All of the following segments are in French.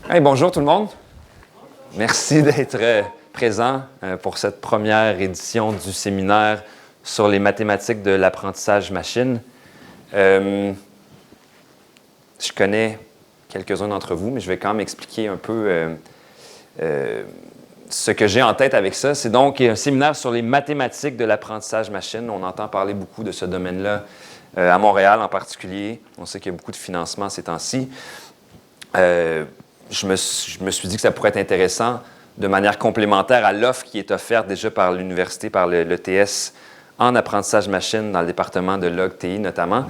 Hey, bonjour tout le monde. Merci d'être présent pour cette première édition du séminaire sur les mathématiques de l'apprentissage machine. Je connais quelques-uns d'entre vous, mais je vais quand même expliquer un peu ce que j'ai en tête avec ça. C'est donc un séminaire sur les mathématiques de l'apprentissage machine. On entend parler beaucoup de ce domaine-là à Montréal en particulier. On sait qu'il y a beaucoup de financement ces temps-ci. Je me suis dit que ça pourrait être intéressant de manière complémentaire à l'offre qui est offerte déjà par l'université, par l'ETS en apprentissage machine dans le département de log-TI notamment,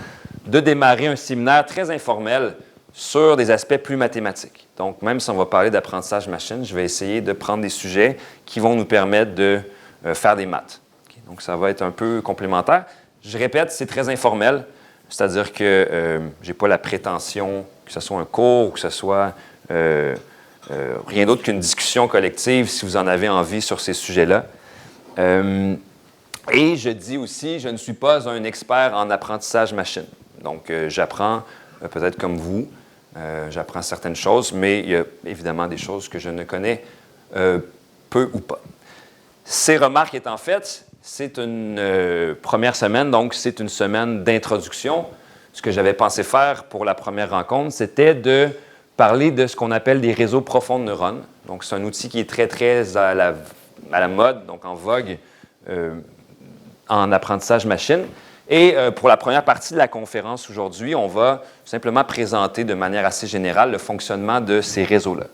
de démarrer un séminaire très informel sur des aspects plus mathématiques. Donc, même si on va parler d'apprentissage machine, je vais essayer de prendre des sujets qui vont nous permettre de faire des maths. Okay? Donc, ça va être un peu complémentaire. Je répète, c'est très informel, c'est-à-dire que je n'ai pas la prétention que ce soit un cours ou que ce soit rien d'autre qu'une discussion collective si vous en avez envie sur ces sujets-là. Et je dis aussi, je ne suis pas un expert en apprentissage machine. Donc, j'apprends, peut-être comme vous, j'apprends certaines choses, mais il y a évidemment des choses que je ne connais peu ou pas. Ces remarques étant faites, c'est une première semaine, donc c'est une semaine d'introduction. Ce que j'avais pensé faire pour la première rencontre, c'était de parler de ce qu'on appelle des réseaux profonds de neurones. Donc, c'est un outil qui est très à la mode, donc en vogue en apprentissage machine. Et pour la première partie de la conférence aujourd'hui, on va simplement présenter de manière assez générale le fonctionnement de ces réseaux-là.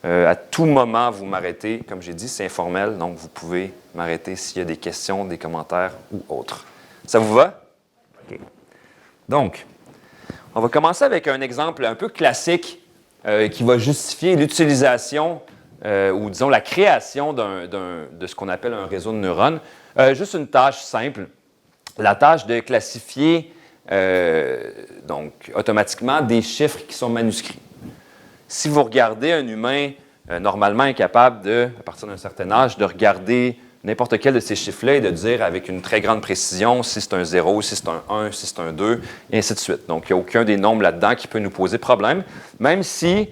À tout moment, vous m'arrêtez. Comme j'ai dit, c'est informel, donc vous pouvez m'arrêter s'il y a des questions, des commentaires ou autres. Ça vous va? OK. Donc, on va commencer avec un exemple un peu classique qui va justifier l'utilisation ou, disons, la création de ce qu'on appelle un réseau de neurones. Juste une tâche simple, la tâche de classifier donc, automatiquement des chiffres qui sont manuscrits. Si vous regardez un humain normalement incapable de, à partir d'un certain âge, de regarder n'importe quel de ces chiffres-là et de dire avec une très grande précision si c'est un 0, si c'est un 1, si c'est un 2, et ainsi de suite. Donc, il n'y a aucun des nombres là-dedans qui peut nous poser problème, même si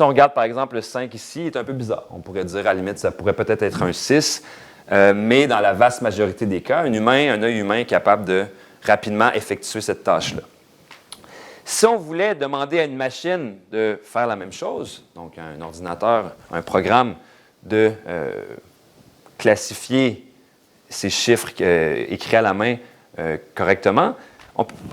on regarde par exemple le 5 ici, il est un peu bizarre. On pourrait dire à la limite, ça pourrait peut-être être un 6, mais dans la vaste majorité des cas, un œil humain est capable de rapidement effectuer cette tâche-là. Si on voulait demander à une machine de faire la même chose, donc un ordinateur, un programme de classifier ces chiffres écrits à la main correctement,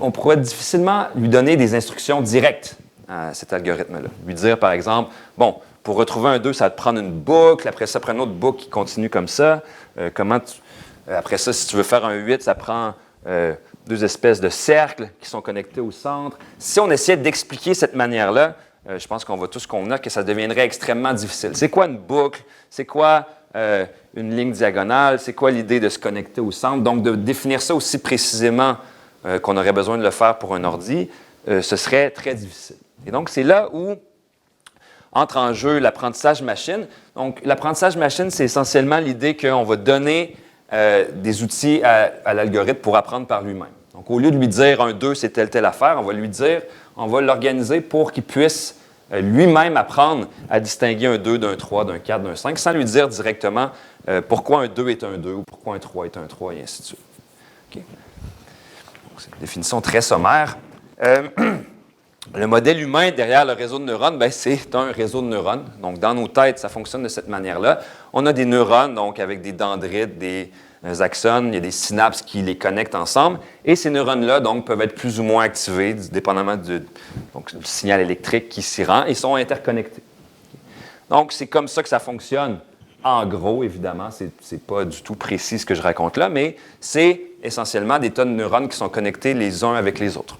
on pourrait difficilement lui donner des instructions directes à cet algorithme-là. Lui dire, par exemple, bon, pour retrouver un 2, ça va te prendre une boucle, après ça, prendre une autre boucle qui continue comme ça. Après ça, si tu veux faire un 8, ça prend deux espèces de cercles qui sont connectés au centre. Si on essayait d'expliquer cette manière-là, je pense qu'on va tous convenir que ça deviendrait extrêmement difficile. C'est quoi une boucle? C'est quoi une ligne diagonale? C'est quoi l'idée de se connecter au centre? Donc, de définir ça aussi précisément qu'on aurait besoin de le faire pour un ordi, ce serait très difficile. Et donc, c'est là où entre en jeu l'apprentissage machine. Donc, l'apprentissage machine, c'est essentiellement l'idée qu'on va donner des outils à l'algorithme pour apprendre par lui-même. Donc, au lieu de lui dire un 2, c'est telle affaire, on va l'organiser pour qu'il puisse lui-même apprendre à distinguer un 2 d'un 3, d'un 4, d'un 5, sans lui dire directement pourquoi un 2 est un 2 ou pourquoi un 3 est un 3, et ainsi de suite. Okay. Donc, c'est une définition très sommaire. Le modèle humain derrière le réseau de neurones, c'est un réseau de neurones. Donc, dans nos têtes, ça fonctionne de cette manière-là. On a des neurones, donc avec des dendrites, des axones, il y a des synapses qui les connectent ensemble. Et ces neurones-là, donc, peuvent être plus ou moins activés, dépendamment du signal électrique qui s'y rend, et sont interconnectés. Donc, c'est comme ça que ça fonctionne. En gros, évidemment, ce n'est pas du tout précis ce que je raconte là, mais c'est essentiellement des tas de neurones qui sont connectés les uns avec les autres.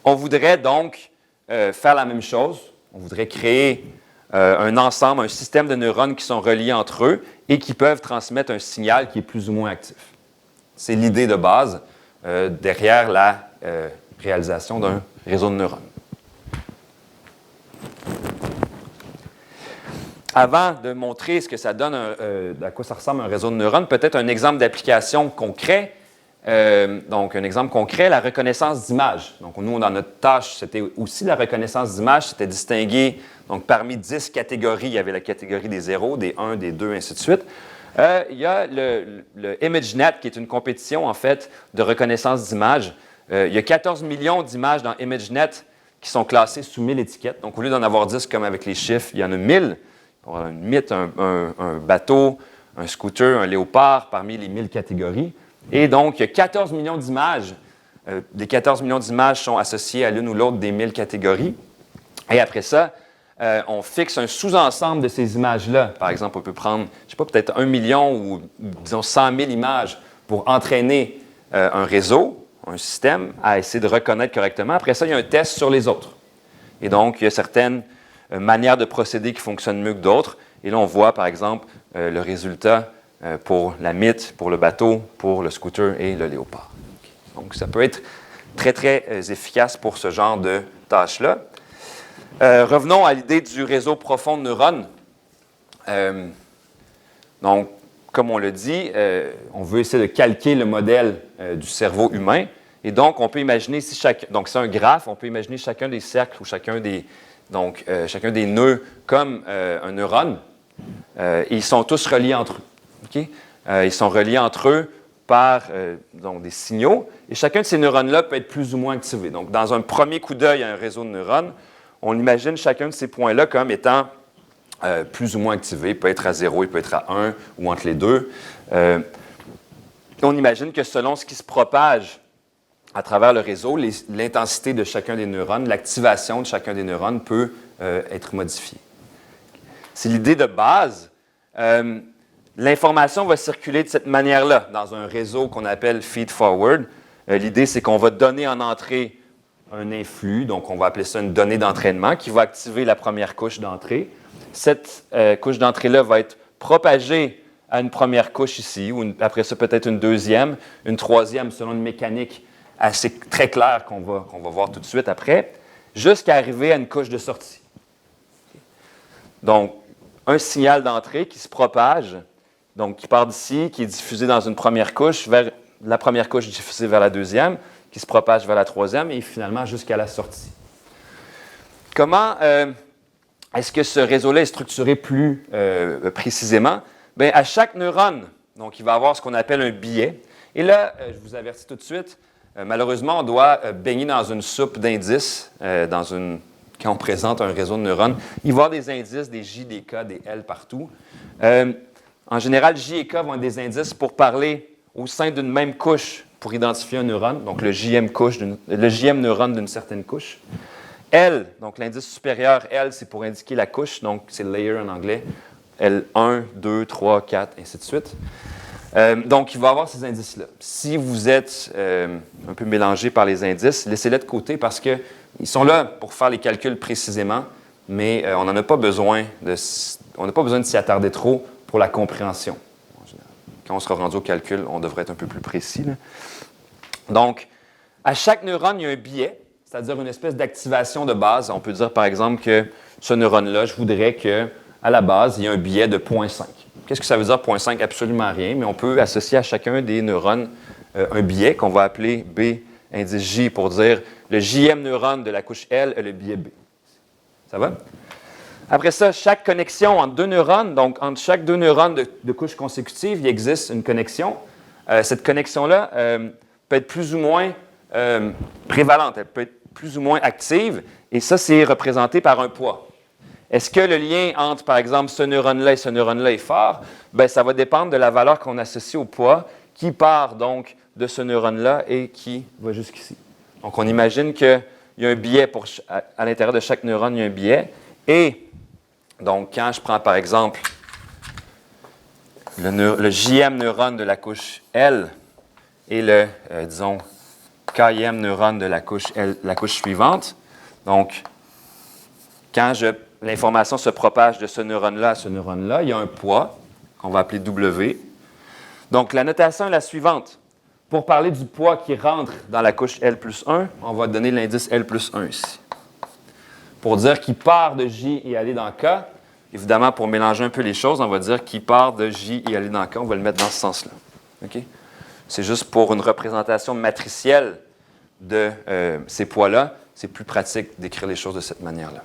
On voudrait donc faire la même chose. On voudrait créer un ensemble, un système de neurones qui sont reliés entre eux et qui peuvent transmettre un signal qui est plus ou moins actif. C'est l'idée de base derrière la réalisation d'un réseau de neurones. Avant de montrer ce que ça donne, à quoi ça ressemble un réseau de neurones, peut-être un exemple d'application concret. Donc, un exemple concret, la reconnaissance d'images. Donc, nous, dans notre tâche, c'était aussi la reconnaissance d'images, c'était distinguer Donc, parmi 10 catégories, il y avait la catégorie des 0, des 1, des 2, ainsi de suite. Il y a le ImageNet, qui est une compétition, en fait, de reconnaissance d'images. Il y a 14 millions d'images dans ImageNet qui sont classées sous 1000 étiquettes. Donc, au lieu d'en avoir 10 comme avec les chiffres, il y en a 1000. On a une mythe, un bateau, un scooter, un léopard parmi les 1000 catégories. Et donc, il y a 14 millions d'images. Les 14 millions d'images sont associées à l'une ou l'autre des 1000 catégories. Et après ça, on fixe un sous-ensemble de ces images-là. Par exemple, on peut prendre, je ne sais pas, peut-être 1 million ou, disons, 100 000 images pour entraîner un réseau, un système, à essayer de reconnaître correctement. Après ça, il y a un test sur les autres. Et donc, il y a certaines manières de procéder qui fonctionnent mieux que d'autres. Et là, on voit, par exemple, le résultat pour la mythe, pour le bateau, pour le scooter et le léopard. Donc, ça peut être très, très efficace pour ce genre de tâches-là. Revenons à l'idée du réseau profond de neurones. Donc, comme on le dit, on veut essayer de calquer le modèle du cerveau humain. Et donc, on peut imaginer, donc c'est un graphe, on peut imaginer chacun des cercles ou chacun des nœuds comme un neurone. Et ils sont tous reliés entre eux. Okay? Ils sont reliés entre eux par donc des signaux. Et chacun de ces neurones-là peut être plus ou moins activé. Donc, dans un premier coup d'œil à un réseau de neurones, on imagine chacun de ces points-là comme étant plus ou moins activé. Il peut être à 0, il peut être à 1 ou entre les deux. On imagine que selon ce qui se propage à travers le réseau, l'intensité de chacun des neurones, l'activation de chacun des neurones peut être modifiée. C'est l'idée de base. L'information va circuler de cette manière-là dans un réseau qu'on appelle feed-forward. L'idée, c'est qu'on va donner en entrée un influx, donc on va appeler ça une donnée d'entraînement, qui va activer la première couche d'entrée. Cette couche d'entrée-là va être propagée à une première couche ici, ou après ça peut-être une deuxième, une troisième, selon une mécanique assez très claire qu'on va voir tout de suite après, jusqu'à arriver à une couche de sortie. Donc, un signal d'entrée qui se propage, donc qui part d'ici, qui est diffusé dans une première couche, vers la première couche diffusée vers la deuxième, qui se propage vers la troisième et finalement jusqu'à la sortie. Comment est-ce que ce réseau-là est structuré plus précisément? Bien, à chaque neurone, donc, il va avoir ce qu'on appelle un billet. Et là, je vous avertis tout de suite, malheureusement, on doit baigner dans une soupe d'indices quand on présente un réseau de neurones. Il va y avoir des indices, des J, des K, des L partout. En général, J et K vont être des indices pour parler au sein d'une même couche pour identifier un neurone, donc le JM neurone d'une certaine couche. L, donc l'indice supérieur, L, c'est pour indiquer la couche, donc c'est layer en anglais. L1, 2, 3, 4, ainsi de suite. Donc, il va y avoir ces indices-là. Si vous êtes un peu mélangé par les indices, laissez-les de côté parce qu'ils sont là pour faire les calculs précisément, mais on n'en a pas besoin de s'y attarder trop pour la compréhension. Quand on sera rendu au calcul, on devrait être un peu plus précis, là. Donc, à chaque neurone, il y a un biais, c'est-à-dire une espèce d'activation de base. On peut dire, par exemple, que ce neurone-là, je voudrais qu'à la base, il y ait un biais de 0,5. Qu'est-ce que ça veut dire 0,5? Absolument rien, mais on peut associer à chacun des neurones un biais qu'on va appeler B indice J pour dire le JM neurone de la couche L a le biais B. Ça va? Après ça, chaque connexion entre deux neurones, donc entre chaque deux neurones de couches consécutives, il existe une connexion. Cette connexion-là peut être plus ou moins prévalente, elle peut être plus ou moins active, et ça, c'est représenté par un poids. Est-ce que le lien entre, par exemple, ce neurone-là et ce neurone-là est fort? Bien, ça va dépendre de la valeur qu'on associe au poids, qui part donc de ce neurone-là et qui va jusqu'ici. Donc, on imagine qu'il y a un biais à l'intérieur de chaque neurone, il y a un biais. Et donc, quand je prends, par exemple, le JM neurone de la couche L et le, disons, KM neurone de la couche suivante, donc, quand l'information se propage de ce neurone-là à ce neurone-là, il y a un poids qu'on va appeler W. Donc, la notation est la suivante. Pour parler du poids qui rentre dans la couche L plus 1, on va donner l'indice L plus 1 ici. Pour dire qu'il part de J et aller dans K, évidemment, pour mélanger un peu les choses, on va dire qu'il part de J et aller dans K. On va le mettre dans ce sens-là. Okay? C'est juste pour une représentation matricielle de ces poids-là. C'est plus pratique d'écrire les choses de cette manière-là.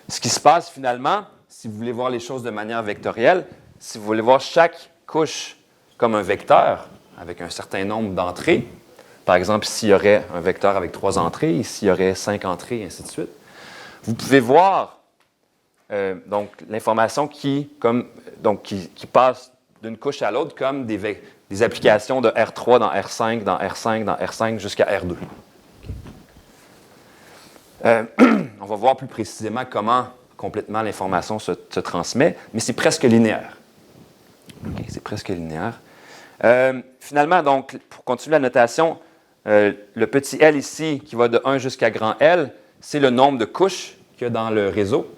Ce qui se passe finalement, si vous voulez voir les choses de manière vectorielle, si vous voulez voir chaque couche comme un vecteur avec un certain nombre d'entrées, par exemple, ici, il y aurait un vecteur avec 3 entrées, ici, il y aurait 5 entrées, et ainsi de suite. Vous pouvez voir donc, l'information qui passe d'une couche à l'autre comme des applications de R3 dans R5, dans R5, dans R5 jusqu'à R2. On va voir plus précisément comment complètement l'information se transmet, mais c'est presque linéaire. Okay, c'est presque linéaire. Finalement, donc, pour continuer la notation, le petit L ici, qui va de 1 jusqu'à grand L, c'est le nombre de couches qu'il y a dans le réseau.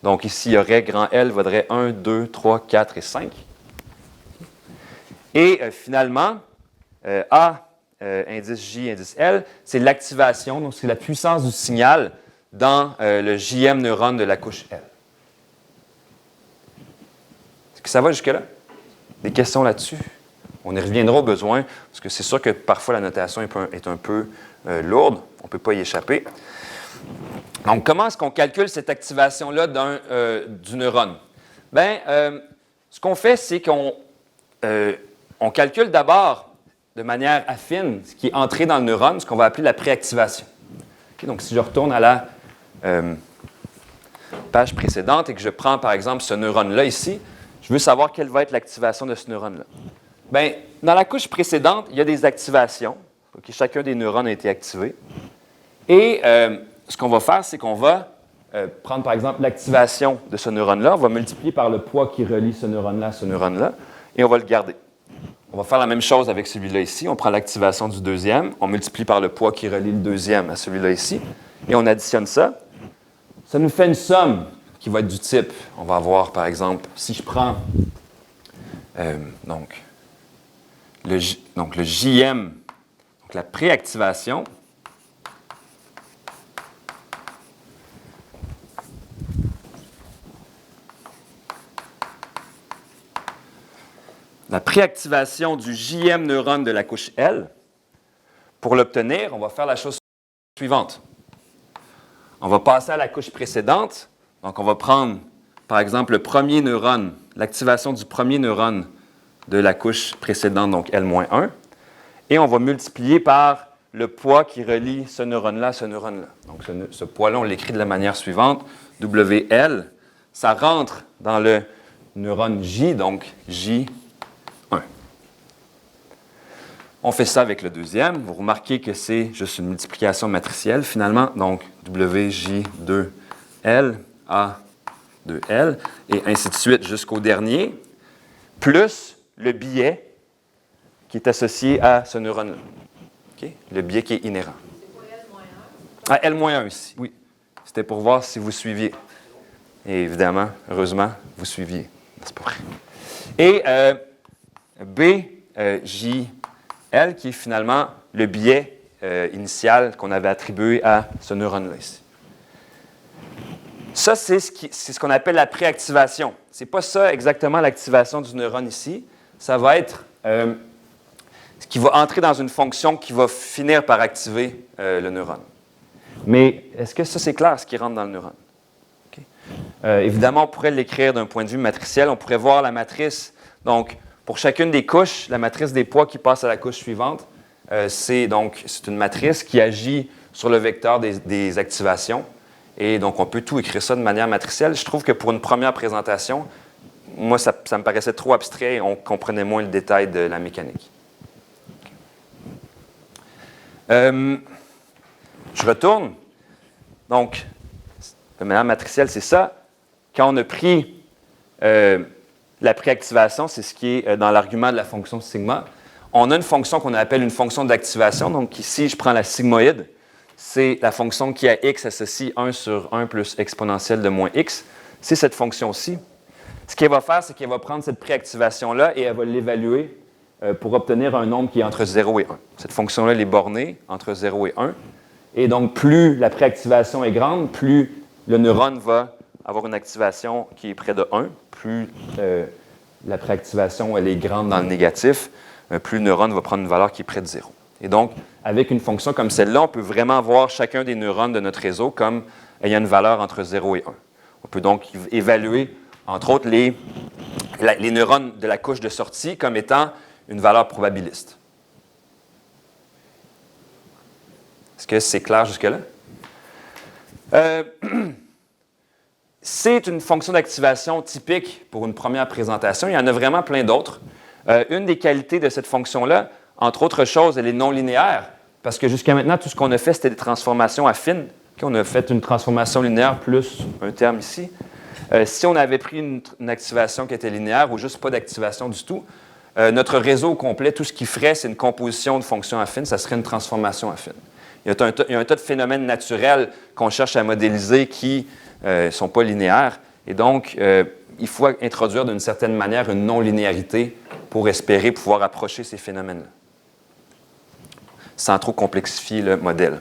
Donc ici, il y aurait grand L, vaudrait 1, 2, 3, 4 et 5. Et finalement, A, indice J, indice L, c'est l'activation, donc c'est la puissance du signal dans le JM neurone de la couche L. Est-ce que ça va jusque-là? Des questions là-dessus? On y reviendra au besoin, parce que c'est sûr que parfois la notation est un peu lourde, on ne peut pas y échapper. Donc, comment est-ce qu'on calcule cette activation-là du neurone? Bien, ce qu'on fait, c'est qu'on calcule d'abord de manière affine ce qui est entré dans le neurone, ce qu'on va appeler la préactivation. Okay, donc, si je retourne à la page précédente et que je prends, par exemple, ce neurone-là ici, je veux savoir quelle va être l'activation de ce neurone-là. Bien, dans la couche précédente, il y a des activations. Okay, chacun des neurones a été activé. Et ce qu'on va faire, c'est qu'on va prendre, par exemple, l'activation de ce neurone-là. On va multiplier par le poids qui relie ce neurone-là à ce neurone-là, et on va le garder. On va faire la même chose avec celui-là ici. On prend l'activation du deuxième, on multiplie par le poids qui relie le deuxième à celui-là ici, et on additionne ça. Ça nous fait une somme qui va être du type, on va avoir, par exemple, si je prends le JM, donc la préactivation, la préactivation du JM neurone de la couche L. Pour l'obtenir, on va faire la chose suivante. On va passer à la couche précédente. Donc, on va prendre, par exemple, le premier neurone, l'activation du premier neurone de la couche précédente, donc L-1, et on va multiplier par le poids qui relie ce neurone-là à ce neurone-là. Donc, ce poids-là, on l'écrit de la manière suivante, WL, ça rentre dans le neurone J, donc J1. On fait ça avec le deuxième. Vous remarquez que c'est juste une multiplication matricielle, finalement. Donc, WJ2L, A2L, et ainsi de suite jusqu'au dernier, plus le biais qui est associé à ce neurone-là. Okay? Le biais qui est inhérent. C'est quoi L-1? Ah, L-1 ici, oui. C'était pour voir si vous suiviez. Et évidemment, heureusement, vous suiviez. C'est pas vrai. Et BJ, qui est finalement le biais initial qu'on avait attribué à ce neurone-là ici. Ça, c'est ce qu'on appelle la préactivation. Ce n'est pas ça exactement l'activation du neurone ici. Ça va être ce qui va entrer dans une fonction qui va finir par activer le neurone. Mais est-ce que ça, c'est clair, ce qui rentre dans le neurone? Okay. Évidemment, on pourrait l'écrire d'un point de vue matriciel. On pourrait voir la matrice. Donc, pour chacune des couches, la matrice des poids qui passe à la couche suivante, c'est une matrice qui agit sur le vecteur des activations. Et donc, on peut tout écrire ça de manière matricielle. Je trouve que pour une première présentation, moi, ça me paraissait trop abstrait et on comprenait moins le détail de la mécanique. Je retourne. Donc, de manière matricielle, c'est ça. Quand on a pris la préactivation, c'est ce qui est dans l'argument de la fonction sigma, on a une fonction qu'on appelle une fonction d'activation. Donc, ici, je prends la sigmoïde. C'est la fonction qui à x associe 1 sur 1 plus exponentielle de moins x. C'est cette fonction-ci. Ce qu'elle va faire, c'est qu'elle va prendre cette préactivation-là et elle va l'évaluer pour obtenir un nombre qui est entre 0 et 1. Cette fonction-là, elle est bornée entre 0 et 1. Et donc, plus la préactivation est grande, plus le neurone va avoir une activation qui est près de 1. Plus la préactivation elle est grande dans le négatif, plus le neurone va prendre une valeur qui est près de 0. Et donc, avec une fonction comme celle-là, on peut vraiment voir chacun des neurones de notre réseau comme ayant une valeur entre 0 et 1. On peut donc évaluer, entre autres, les neurones de la couche de sortie comme étant une valeur probabiliste. Est-ce que c'est clair jusque-là? C'est une fonction d'activation typique pour une première présentation. Il y en a vraiment plein d'autres. Une des qualités de cette fonction-là, entre autres choses, elle est non linéaire, parce que jusqu'à maintenant, tout ce qu'on a fait, c'était des transformations affines. On a fait une transformation linéaire plus un terme ici. Si on avait pris une activation qui était linéaire ou juste pas d'activation du tout, notre réseau au complet, tout ce qu'il ferait, c'est une composition de fonctions affines, ça serait une transformation affine. Il y a un tas de phénomènes naturels qu'on cherche à modéliser qui ne sont pas linéaires. Et donc, il faut introduire d'une certaine manière une non-linéarité pour espérer pouvoir approcher ces phénomènes-là, sans trop complexifier le modèle.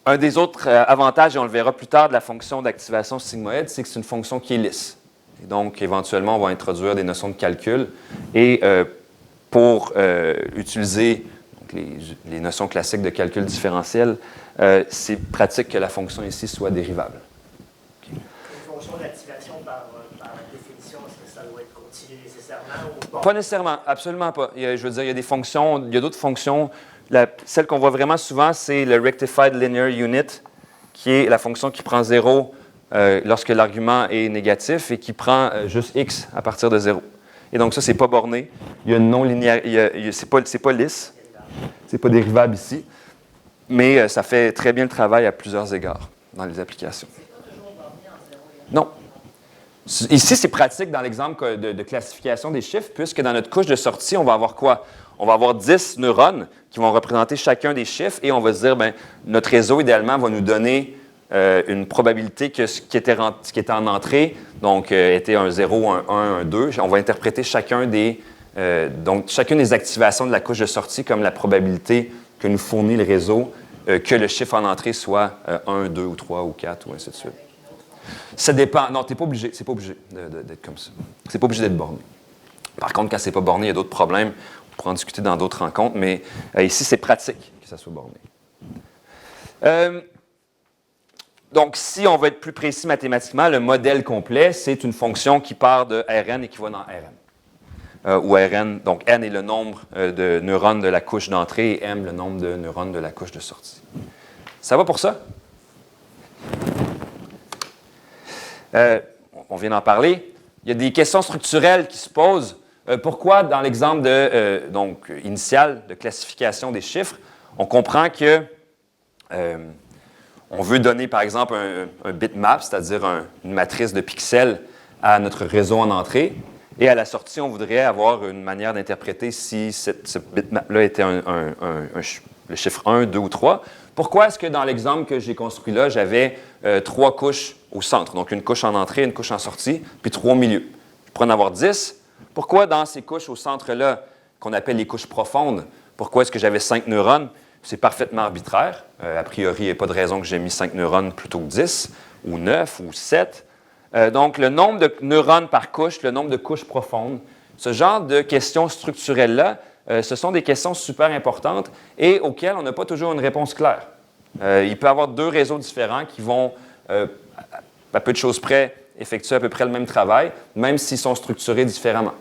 Un des autres avantages, et on le verra plus tard, de la fonction d'activation sigmoïde, c'est que c'est une fonction qui est lisse. Et donc, éventuellement, on va introduire des notions de calcul. Et pour utiliser donc, les notions classiques de calcul différentiel, c'est pratique que la fonction ici soit dérivable. Okay. Une fonction d'activation par définition, est-ce que ça doit être continu nécessairement? Ou Pas nécessairement, absolument pas. Je veux dire, il y a des fonctions, il y a d'autres fonctions. Celle qu'on voit vraiment souvent, c'est le Rectified Linear Unit, qui est la fonction qui prend 0 lorsque l'argument est négatif et qui prend juste x à partir de 0. Et donc ça, c'est pas borné. Il y a une non-linéaire, c'est pas lisse, c'est pas dérivable ici, mais ça fait très bien le travail à plusieurs égards dans les applications. c'est pas toujours borné en 0 et 1? Non. Ici, c'est pratique dans l'exemple de classification des chiffres, puisque dans notre couche de sortie, on va avoir quoi? On va avoir 10 neurones qui vont représenter chacun des chiffres et on va se dire, bien, notre réseau, idéalement, va nous donner une probabilité que ce qui était en entrée, donc était un 0, un 1, un 2. On va interpréter chacune des activations de la couche de sortie comme la probabilité que nous fournit le réseau que le chiffre en entrée soit 1, 2 ou 3 ou 4 ou ainsi de suite. Ça dépend. Non, tu n'es pas obligé. C'est pas obligé d'être comme ça. C'est pas obligé d'être borné. Par contre, quand c'est pas borné, il y a d'autres problèmes. On pourra en discuter dans d'autres rencontres, mais ici, c'est pratique que ça soit borné. Donc, si on veut être plus précis mathématiquement, le modèle complet, c'est une fonction qui part de Rn et qui va dans Rn. Où Rn, donc n est le nombre de neurones de la couche d'entrée et m le nombre de neurones de la couche de sortie. Ça va pour ça? On vient d'en parler. Il y a des questions structurelles qui se posent. Pourquoi, dans l'exemple initial de classification des chiffres, on comprend que on veut donner, par exemple, un bitmap, c'est-à-dire une matrice de pixels à notre réseau en entrée, et à la sortie, on voudrait avoir une manière d'interpréter si ce bitmap-là était le chiffre 1, 2 ou 3. Pourquoi est-ce que dans l'exemple que j'ai construit là, j'avais 3 couches au centre, donc une couche en entrée, une couche en sortie, puis 3 au milieu? Je pourrais en avoir 10. Pourquoi dans ces couches au centre-là, qu'on appelle les couches profondes, pourquoi est-ce que j'avais 5 neurones? C'est parfaitement arbitraire. A priori, il n'y a pas de raison que j'ai mis 5 neurones plutôt que 10, ou 9, ou 7. Donc, le nombre de neurones par couche, le nombre de couches profondes, ce genre de questions structurelles-là, ce sont des questions super importantes et auxquelles on n'a pas toujours une réponse claire. Il peut y avoir 2 réseaux différents qui vont, à peu de choses près, effectuer à peu près le même travail, même s'ils sont structurés différemment.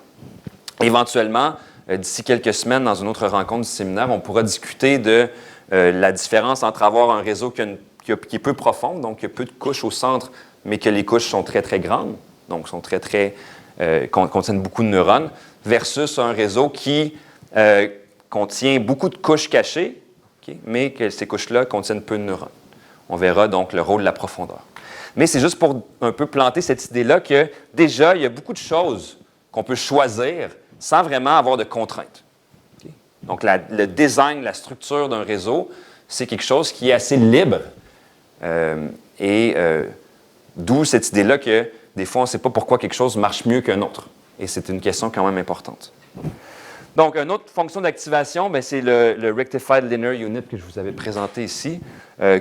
Éventuellement, d'ici quelques semaines, dans une autre rencontre du séminaire, on pourra discuter de la différence entre avoir un réseau qui est peu profond, donc qui a peu de couches au centre, mais que les couches sont très, très grandes, donc contiennent beaucoup de neurones, versus un réseau qui contient beaucoup de couches cachées, okay, mais que ces couches-là contiennent peu de neurones. On verra donc le rôle de la profondeur. Mais c'est juste pour un peu planter cette idée-là que déjà, il y a beaucoup de choses qu'on peut choisir sans vraiment avoir de contraintes. Okay? Donc, le design, la structure d'un réseau, c'est quelque chose qui est assez libre. D'où cette idée-là que des fois, on ne sait pas pourquoi quelque chose marche mieux qu'un autre. Et c'est une question quand même importante. Donc, une autre fonction d'activation, c'est le Rectified Linear Unit que je vous avais présenté ici,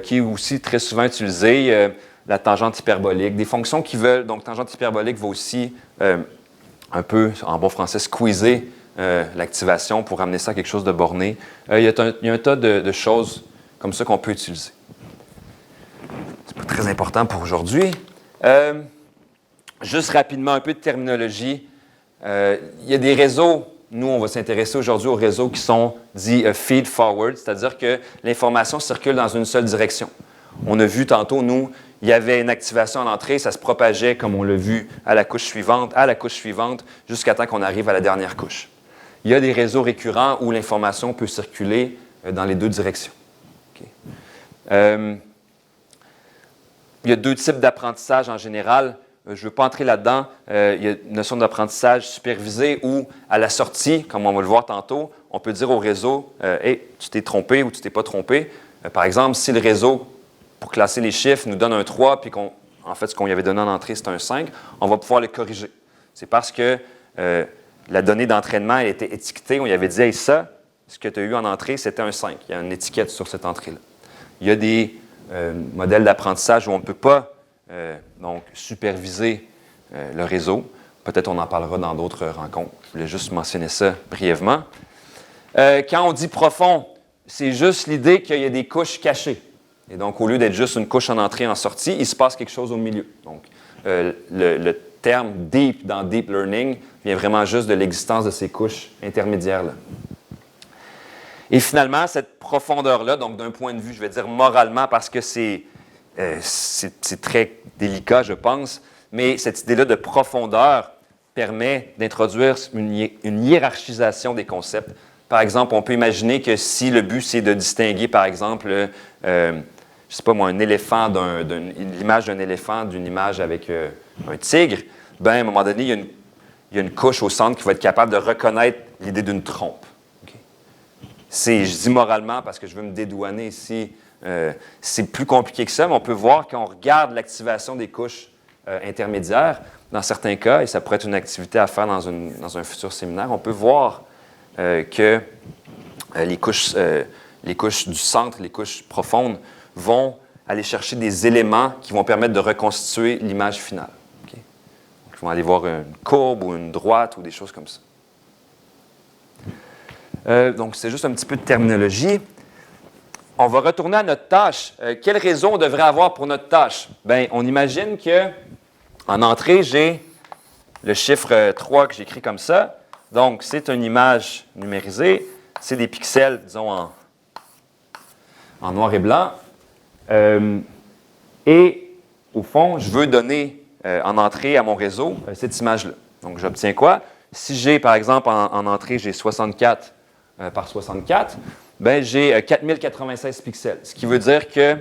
qui est aussi très souvent utilisé, la tangente hyperbolique. Des fonctions qui veulent, donc tangente hyperbolique va aussi un peu, en bon français, squeezer l'activation pour amener ça à quelque chose de borné. Il y a un tas de choses comme ça qu'on peut utiliser. C'est pas très important pour aujourd'hui. Juste rapidement, un peu de terminologie. Il y a des réseaux, nous, on va s'intéresser aujourd'hui aux réseaux qui sont dits feed-forward, c'est-à-dire que l'information circule dans une seule direction. On a vu tantôt, nous, il y avait une activation à l'entrée, ça se propageait, comme on l'a vu, à la couche suivante, jusqu'à temps qu'on arrive à la dernière couche. Il y a des réseaux récurrents où l'information peut circuler dans les deux directions. Okay. Il y a deux types d'apprentissage en général. Je ne veux pas entrer là-dedans. Il y a une notion d'apprentissage supervisé où, à la sortie, comme on va le voir tantôt, on peut dire au réseau hey, tu t'es trompé ou tu ne t'es pas trompé. Par exemple, si le réseau, pour classer les chiffres, nous donne un 3, puis en fait, ce qu'on lui avait donné en entrée, c'est un 5, on va pouvoir le corriger. C'est parce que la donnée d'entraînement elle était étiquetée. On lui avait dit hey, ça, ce que tu as eu en entrée, c'était un 5. Il y a une étiquette sur cette entrée-là. Il y a des modèles d'apprentissage où on ne peut pas donc superviser le réseau. Peut-être on en parlera dans d'autres rencontres. Je voulais juste mentionner ça brièvement. Quand on dit profond, c'est juste l'idée qu'il y a des couches cachées. Et donc, au lieu d'être juste une couche en entrée et en sortie, il se passe quelque chose au milieu. Donc, le terme « deep » dans « deep learning » vient vraiment juste de l'existence de ces couches intermédiaires-là. Et finalement, cette profondeur-là, donc d'un point de vue, je vais dire moralement, parce que c'est très délicat, je pense, mais cette idée-là de profondeur permet d'introduire une hiérarchisation des concepts. Par exemple, on peut imaginer que si le but, c'est de distinguer, par exemple, je ne sais pas moi, un éléphant, l'image d'un éléphant d'une image avec un tigre, bien, à un moment donné, il y a une couche au centre qui va être capable de reconnaître l'idée d'une trompe. Okay? Je dis moralement parce que je veux me dédouaner ici. C'est plus compliqué que ça, mais on peut voir quand on regarde l'activation des couches intermédiaires, dans certains cas, et ça pourrait être une activité à faire dans un futur séminaire, on peut voir que les couches du centre, les couches profondes, vont aller chercher des éléments qui vont permettre de reconstituer l'image finale. Okay? Donc, ils vont aller voir une courbe ou une droite ou des choses comme ça. Donc, c'est juste un petit peu de terminologie. On va retourner à notre tâche. Quel réseau on devrait avoir pour notre tâche? Bien, on imagine qu'en entrée, j'ai le chiffre 3 que j'écris comme ça. Donc, c'est une image numérisée. C'est des pixels, disons, en noir et blanc. Et, au fond, je veux donner en entrée à mon réseau cette image-là. Donc, j'obtiens quoi? Si j'ai, par exemple, en entrée, j'ai 64 par 64, bien, j'ai 4096 pixels. Ce qui veut dire que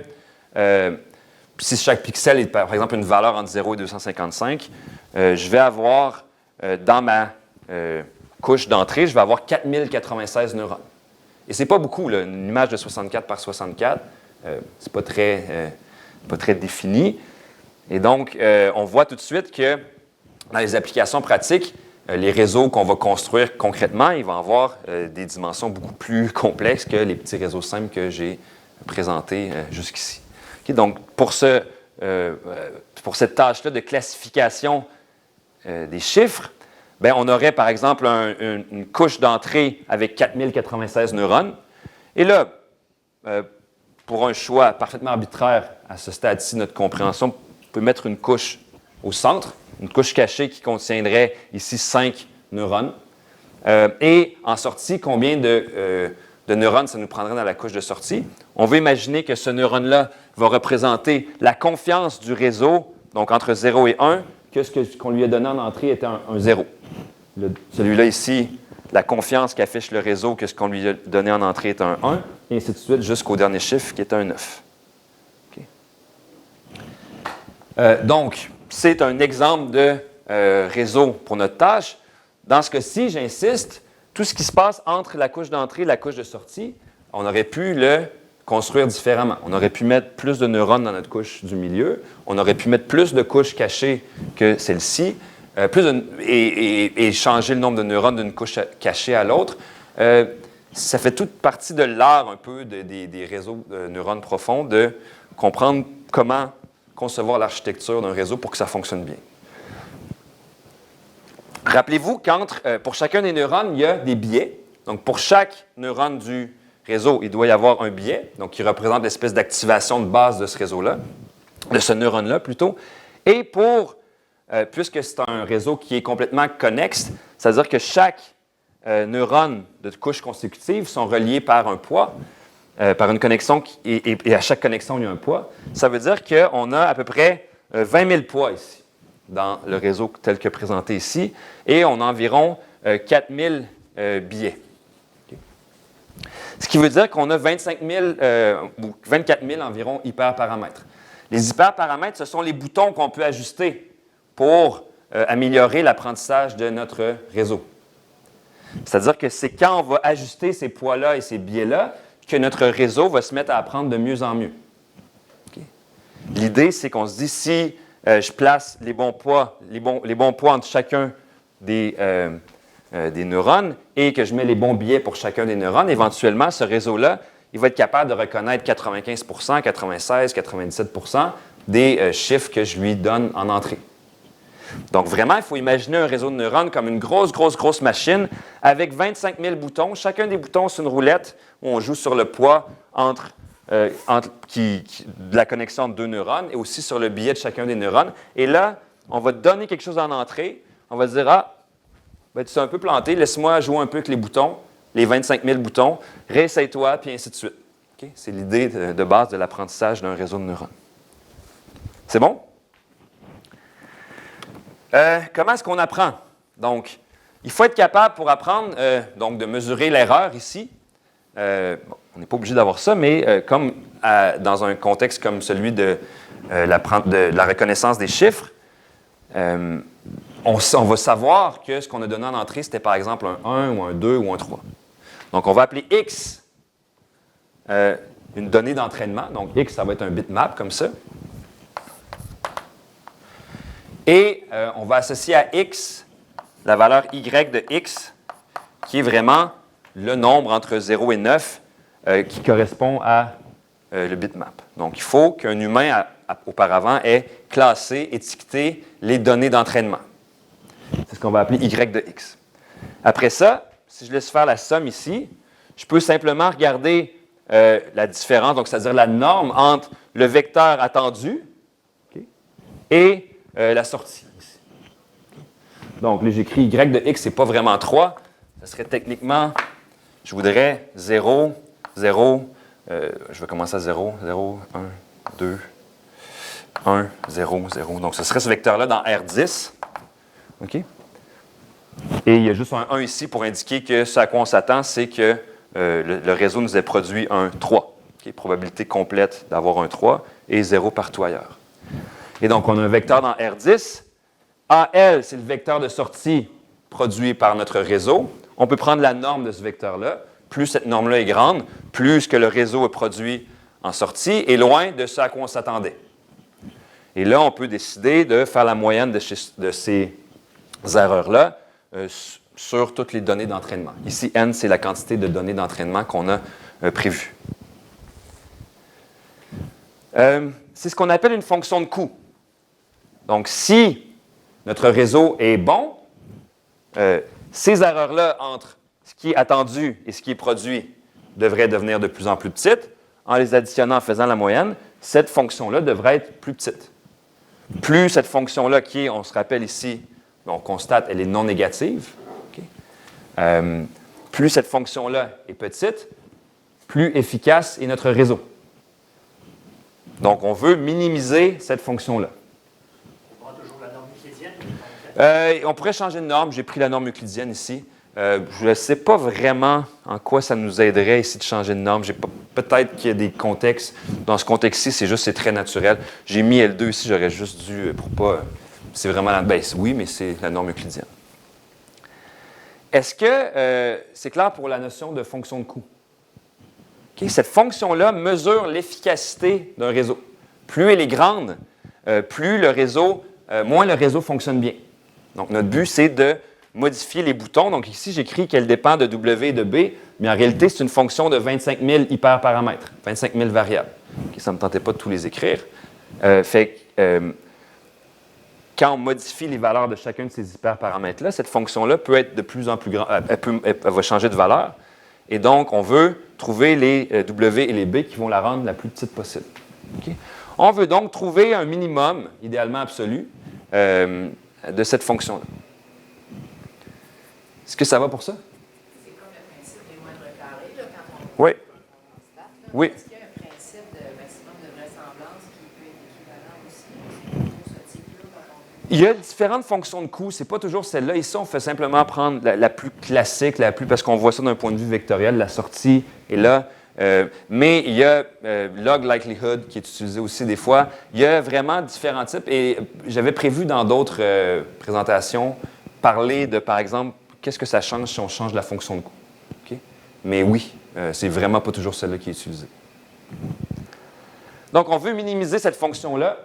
si chaque pixel est, par exemple, une valeur entre 0 et 255, je vais avoir, dans ma couche d'entrée, je vais avoir 4096 neurones. Et ce n'est pas beaucoup, là, une image de 64 par 64, c'est pas très défini. Et donc, on voit tout de suite que dans les applications pratiques, les réseaux qu'on va construire concrètement, ils vont avoir des dimensions beaucoup plus complexes que les petits réseaux simples que j'ai présentés jusqu'ici. Okay, donc, pour cette tâche-là de classification des chiffres, bien, on aurait par exemple une couche d'entrée avec 4096 neurones. Et là, pour un choix parfaitement arbitraire à ce stade-ci de notre compréhension, on peut mettre une couche au centre, une couche cachée qui contiendrait ici 5 neurones. Et en sortie, combien de neurones ça nous prendrait dans la couche de sortie? On veut imaginer que ce neurone-là va représenter la confiance du réseau, donc entre 0 et 1, que ce qu'on lui a donné en entrée était un 0. Celui-là ici, la confiance qu'affiche le réseau que ce qu'on lui a donné en entrée est un 1, et ainsi de suite jusqu'au dernier chiffre qui est un 9. Okay. Donc, c'est un exemple de réseau pour notre tâche. Dans ce cas-ci, j'insiste, tout ce qui se passe entre la couche d'entrée et la couche de sortie, on aurait pu le construire différemment. On aurait pu mettre plus de neurones dans notre couche du milieu, on aurait pu mettre plus de couches cachées que celle-ci, et changer le nombre de neurones d'une couche cachée à l'autre. Ça fait toute partie de l'art un peu des réseaux de neurones profonds de comprendre comment concevoir l'architecture d'un réseau pour que ça fonctionne bien. Rappelez-vous pour chacun des neurones, il y a des biais. Donc, pour chaque neurone du réseau, il doit y avoir un biais, donc qui représente l'espèce d'activation de base de ce réseau-là. de ce neurone-là plutôt. Et puisque c'est un réseau qui est complètement connexe, c'est-à-dire que chaque neurone de couche consécutive sont reliés par un poids, par une connexion, et à chaque connexion, il y a un poids. Ça veut dire qu'on a à peu près 20 000 poids ici, dans le réseau tel que présenté ici, et on a environ 4 000 billets. Okay. Ce qui veut dire qu'on a 24 000 environ hyperparamètres. Les hyperparamètres, ce sont les boutons qu'on peut ajuster pour améliorer l'apprentissage de notre réseau. C'est-à-dire que c'est quand on va ajuster ces poids-là et ces biais-là que notre réseau va se mettre à apprendre de mieux en mieux. Okay. L'idée, c'est qu'on se dit, si je place les bons poids entre chacun des neurones et que je mets les bons biais pour chacun des neurones, éventuellement, ce réseau-là, il va être capable de reconnaître 95 96 97 des chiffres que je lui donne en entrée. Donc, vraiment, il faut imaginer un réseau de neurones comme une grosse machine avec 25 000 boutons. Chacun des boutons, c'est une roulette où on joue sur le poids de la connexion entre deux neurones et aussi sur le biais de chacun des neurones. Et là, on va donner quelque chose en entrée. On va dire, ben, tu t'es un peu planté, laisse-moi jouer un peu avec les boutons, les 25 000 boutons, réessaye-toi, puis ainsi de suite. Okay? C'est l'idée de base de l'apprentissage d'un réseau de neurones. C'est bon? Comment est-ce qu'on apprend? Donc, il faut être capable pour apprendre donc de mesurer l'erreur ici. On n'est pas obligé d'avoir ça, mais comme dans un contexte comme celui de la reconnaissance des chiffres, on va savoir que ce qu'on a donné en entrée, c'était par exemple un 1 ou un 2 ou un 3. Donc, on va appeler X une donnée d'entraînement. Donc, X, ça va être un bitmap comme ça. Et on va associer à X la valeur Y de X, qui est vraiment le nombre entre 0 et 9 qui correspond à le bitmap. Donc, il faut qu'un humain, auparavant, ait classé, étiqueté les données d'entraînement. C'est ce qu'on va appeler Y de X. Après ça, si je laisse faire la somme ici, je peux simplement regarder la différence, donc c'est-à-dire la norme entre le vecteur attendu et la sortie. Donc, là, j'écris Y de X, ce n'est pas vraiment 3. Ça serait techniquement, je voudrais 0, 0, je vais commencer à 0, 0, 1, 2, 1, 0, 0. Donc, ce serait ce vecteur-là dans R10. OK? Et il y a juste un 1 ici pour indiquer que ce à quoi on s'attend, c'est que le réseau nous ait produit un 3. Okay? Probabilité complète d'avoir un 3 et 0 partout ailleurs. Et donc, on a un vecteur dans R10. AL, c'est le vecteur de sortie produit par notre réseau. On peut prendre la norme de ce vecteur-là. Plus cette norme-là est grande, plus ce que le réseau a produit en sortie est loin de ce à quoi on s'attendait. Et là, on peut décider de faire la moyenne de ces erreurs-là sur toutes les données d'entraînement. Ici, N, c'est la quantité de données d'entraînement qu'on a prévues. C'est ce qu'on appelle une fonction de coût. Donc, si notre réseau est bon, ces erreurs-là entre ce qui est attendu et ce qui est produit devraient devenir de plus en plus petites. En les additionnant, en faisant la moyenne, cette fonction-là devrait être plus petite. Plus cette fonction-là, qui est, on se rappelle ici, on constate, elle est non négative. Okay? Plus cette fonction-là est petite, plus efficace est notre réseau. Donc, on veut minimiser cette fonction-là. On pourrait changer de norme. J'ai pris la norme euclidienne ici. Je ne sais pas vraiment en quoi ça nous aiderait ici de changer de norme. Peut-être qu'il y a des contextes. Dans ce contexte-ci, c'est très naturel. J'ai mis L2 ici, j'aurais juste dû, pour pas... C'est vraiment la baisse. Oui, mais c'est la norme euclidienne. Est-ce que c'est clair pour la notion de fonction de coût? Okay, cette fonction-là mesure l'efficacité d'un réseau. Plus elle est grande, moins le réseau fonctionne bien. Donc, notre but, c'est de modifier les boutons. Donc, ici, j'écris qu'elle dépend de W et de B, mais en réalité, c'est une fonction de 25 000 hyperparamètres, 25 000 variables. Okay, ça ne me tentait pas de tous les écrire. Quand on modifie les valeurs de chacun de ces hyperparamètres-là, cette fonction-là peut être de plus en plus grande, elle va changer de valeur. Et donc, on veut trouver les W et les B qui vont la rendre la plus petite possible. Okay? On veut donc trouver un minimum, idéalement absolu, de cette fonction-là. Est-ce que ça va pour ça? C'est comme le principe des moindres carrés, là, quand on Oui. constate. Là. Oui. Est-ce qu'il y a un principe de maximum de vraisemblance qui peut être équivalent aussi? Pour ce type-là, quand on... Il y a différentes fonctions de coût. Ce n'est pas toujours celle-là. Ici, on fait simplement prendre la plus classique, parce qu'on voit ça d'un point de vue vectoriel. La sortie est là. Mais il y a log likelihood qui est utilisé aussi des fois. Il y a vraiment différents types. Et j'avais prévu dans d'autres présentations parler de, par exemple, qu'est-ce que ça change si on change la fonction de coût. Okay? Mais oui, c'est vraiment pas toujours celle-là qui est utilisée. Donc, on veut minimiser cette fonction-là.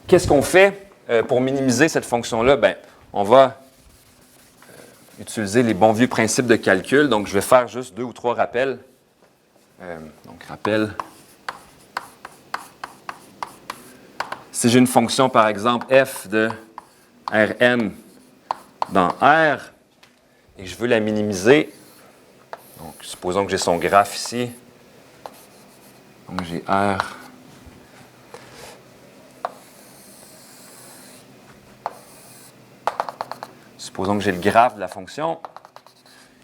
Qu'est-ce qu'on fait pour minimiser cette fonction-là? Bien, on va utiliser les bons vieux principes de calcul. Donc, je vais faire juste 2 ou 3 rappels. Donc, rappel. Si j'ai une fonction, par exemple, f de Rn dans R, et que je veux la minimiser, donc supposons que j'ai son graphe ici. Donc, j'ai R. Supposons que j'ai le graphe de la fonction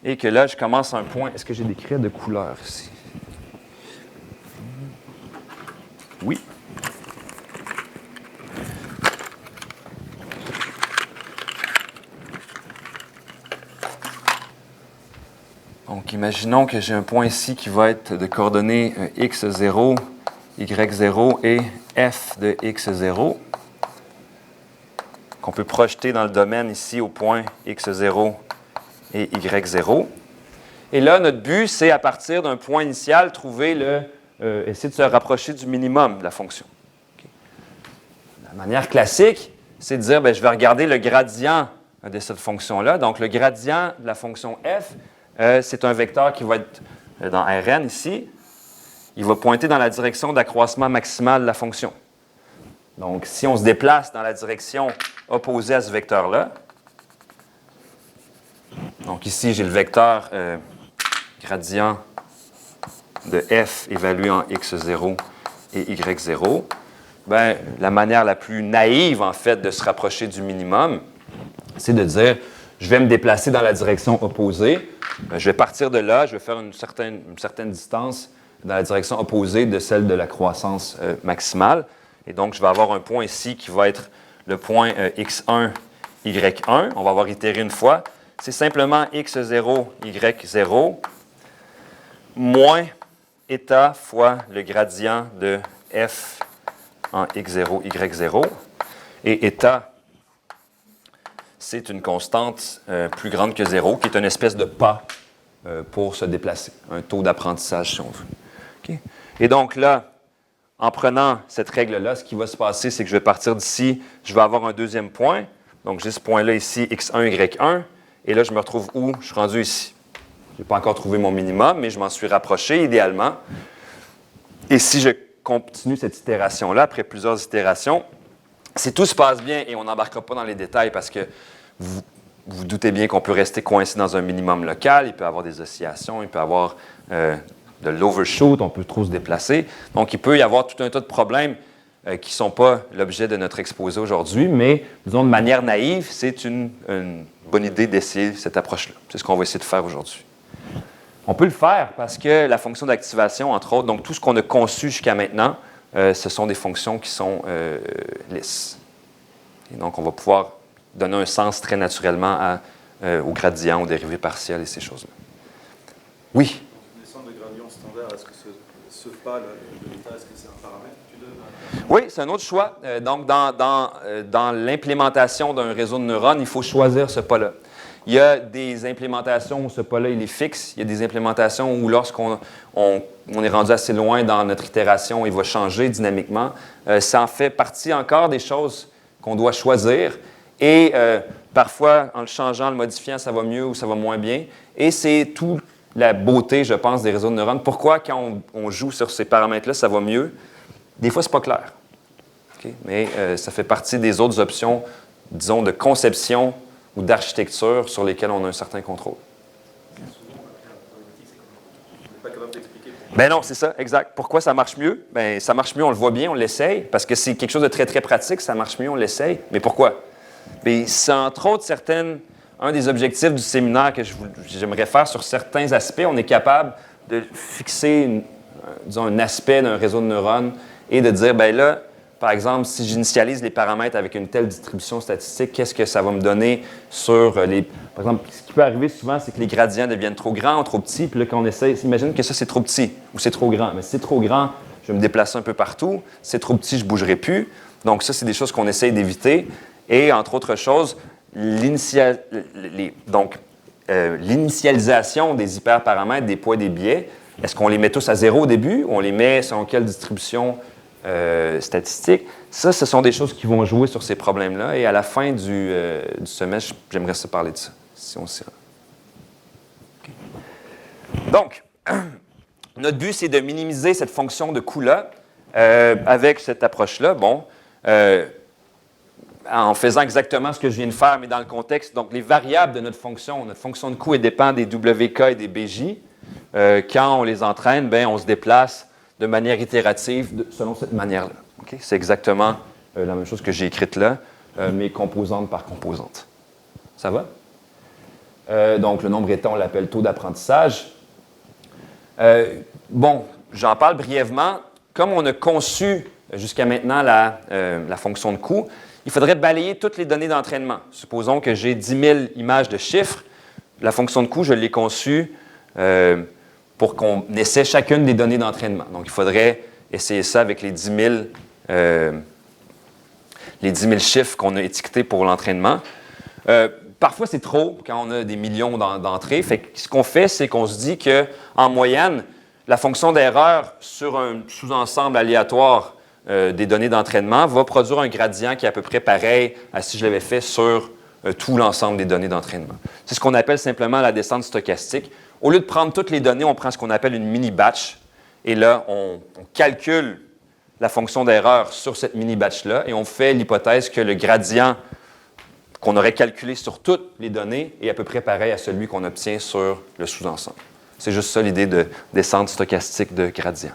et que là, je commence un point. Est-ce que j'ai des craies de couleur ici? Oui. Donc, imaginons que j'ai un point ici qui va être de coordonnées x0, y0 et f de x0. Qu'on peut projeter dans le domaine ici au point x0 et y0. Et là, notre but, c'est à partir d'un point initial, essayer de se rapprocher du minimum de la fonction. Okay. La manière classique, c'est de dire, bien, je vais regarder le gradient de cette fonction-là. Donc, le gradient de la fonction f, c'est un vecteur qui va être dans Rn ici. Il va pointer dans la direction d'accroissement maximal de la fonction. Donc, si on se déplace dans la direction opposée à ce vecteur-là, donc ici, j'ai le vecteur gradient de f évalué en x0 et y0, bien, la manière la plus naïve, en fait, de se rapprocher du minimum, c'est de dire, je vais me déplacer dans la direction opposée, je vais partir de là, je vais faire une certaine distance dans la direction opposée de celle de la croissance maximale. Et donc, je vais avoir un point ici qui va être le point x1, y1. On va avoir itéré une fois. C'est simplement x0, y0 moins état fois le gradient de f en x0, y0. Et état, c'est une constante plus grande que 0, qui est une espèce de pas pour se déplacer, un taux d'apprentissage, si on veut. Okay? Et donc là, en prenant cette règle-là, ce qui va se passer, c'est que je vais partir d'ici, je vais avoir un deuxième point. Donc, j'ai ce point-là ici, x1, y1. Et là, je me retrouve où? Je suis rendu ici. Je n'ai pas encore trouvé mon minimum, mais je m'en suis rapproché idéalement. Et si je continue cette itération-là, après plusieurs itérations, si tout se passe bien, et on n'embarquera pas dans les détails parce que vous doutez bien qu'on peut rester coincé dans un minimum local, il peut y avoir des oscillations, il peut y avoir de l'overshoot, on peut trop se déplacer. Donc, il peut y avoir tout un tas de problèmes qui ne sont pas l'objet de notre exposé aujourd'hui, mais disons de manière naïve, c'est une bonne idée d'essayer cette approche-là. C'est ce qu'on va essayer de faire aujourd'hui. On peut le faire parce que la fonction d'activation, entre autres, donc tout ce qu'on a conçu jusqu'à maintenant, ce sont des fonctions qui sont lisses. Et donc, on va pouvoir donner un sens très naturellement au gradient, aux dérivés partiels et ces choses-là. Oui? Une descente de gradient standard, est-ce que ce pas de l'état, est-ce que c'est un paramètre que tu donnes? Oui, c'est un autre choix. Donc, dans l'implémentation d'un réseau de neurones, il faut choisir ce pas-là. Il y a des implémentations où ce pas-là, il est fixe. Il y a des implémentations où lorsqu'on est rendu assez loin dans notre itération, il va changer dynamiquement. Ça en fait partie encore des choses qu'on doit choisir. Et parfois, en le changeant, en le modifiant, ça va mieux ou ça va moins bien. Et c'est toute la beauté, je pense, des réseaux de neurones. Pourquoi, quand on joue sur ces paramètres-là, ça va mieux? Des fois, ce n'est pas clair. Okay? Mais ça fait partie des autres options, disons, de conception ou d'architecture sur lesquelles on a un certain contrôle. On n'est pas capable d'expliquer pourquoi. Ben non, c'est ça, exact. Pourquoi ça marche mieux? Ben ça marche mieux, on le voit bien, on l'essaye, parce que c'est quelque chose de très, très pratique, ça marche mieux, on l'essaye. Mais pourquoi? Bien, c'est entre autres un des objectifs du séminaire que j'aimerais faire sur certains aspects. On est capable de fixer, disons, un aspect d'un réseau de neurones et de dire, bien là, par exemple, si j'initialise les paramètres avec une telle distribution statistique, qu'est-ce que ça va me donner sur les... Par exemple, ce qui peut arriver souvent, c'est que les gradients deviennent trop grands ou trop petits, puis là, quand on essaie, imagine que ça, c'est trop petit ou c'est trop grand. Mais si c'est trop grand, je vais me déplacer un peu partout. Si c'est trop petit, je ne bougerai plus. Donc ça, c'est des choses qu'on essaye d'éviter. Et entre autres choses, l'initialisation des hyperparamètres, des poids, des biais, est-ce qu'on les met tous à 0 au début ou on les met selon quelle distribution statistique? Ça, ce sont des choses qui vont jouer sur ces problèmes-là. Et à la fin du semestre, j'aimerais ça parler de ça, si on s'y rend. Okay. Donc, notre but, c'est de minimiser cette fonction de coût-là avec cette approche-là. Bon, en faisant exactement ce que je viens de faire, mais dans le contexte. Donc, les variables de notre fonction de coût, elle dépend des WK et des BJ. Quand on les entraîne, bien, on se déplace de manière itérative selon cette manière-là. Okay? C'est exactement la même chose que j'ai écrite là, mais composante par composante. Ça va? Donc, le nombre étant, on l'appelle taux d'apprentissage. Bon, j'en parle brièvement. Comme on a conçu jusqu'à maintenant la fonction de coût, il faudrait balayer toutes les données d'entraînement. Supposons que j'ai 10 000 images de chiffres. La fonction de coût, je l'ai conçue pour qu'on essaie chacune des données d'entraînement. Donc, il faudrait essayer ça avec les 10 000 chiffres qu'on a étiquetés pour l'entraînement. Parfois, c'est trop quand on a des millions d'entrées. Fait que ce qu'on fait, c'est qu'on se dit qu'en moyenne, la fonction d'erreur sur un sous-ensemble aléatoire des données d'entraînement va produire un gradient qui est à peu près pareil à si je l'avais fait sur tout l'ensemble des données d'entraînement. C'est ce qu'on appelle simplement la descente stochastique. Au lieu de prendre toutes les données, on prend ce qu'on appelle une mini-batch. Et là, on calcule la fonction d'erreur sur cette mini-batch-là et on fait l'hypothèse que le gradient qu'on aurait calculé sur toutes les données est à peu près pareil à celui qu'on obtient sur le sous-ensemble. C'est juste ça l'idée de descente stochastique de gradient.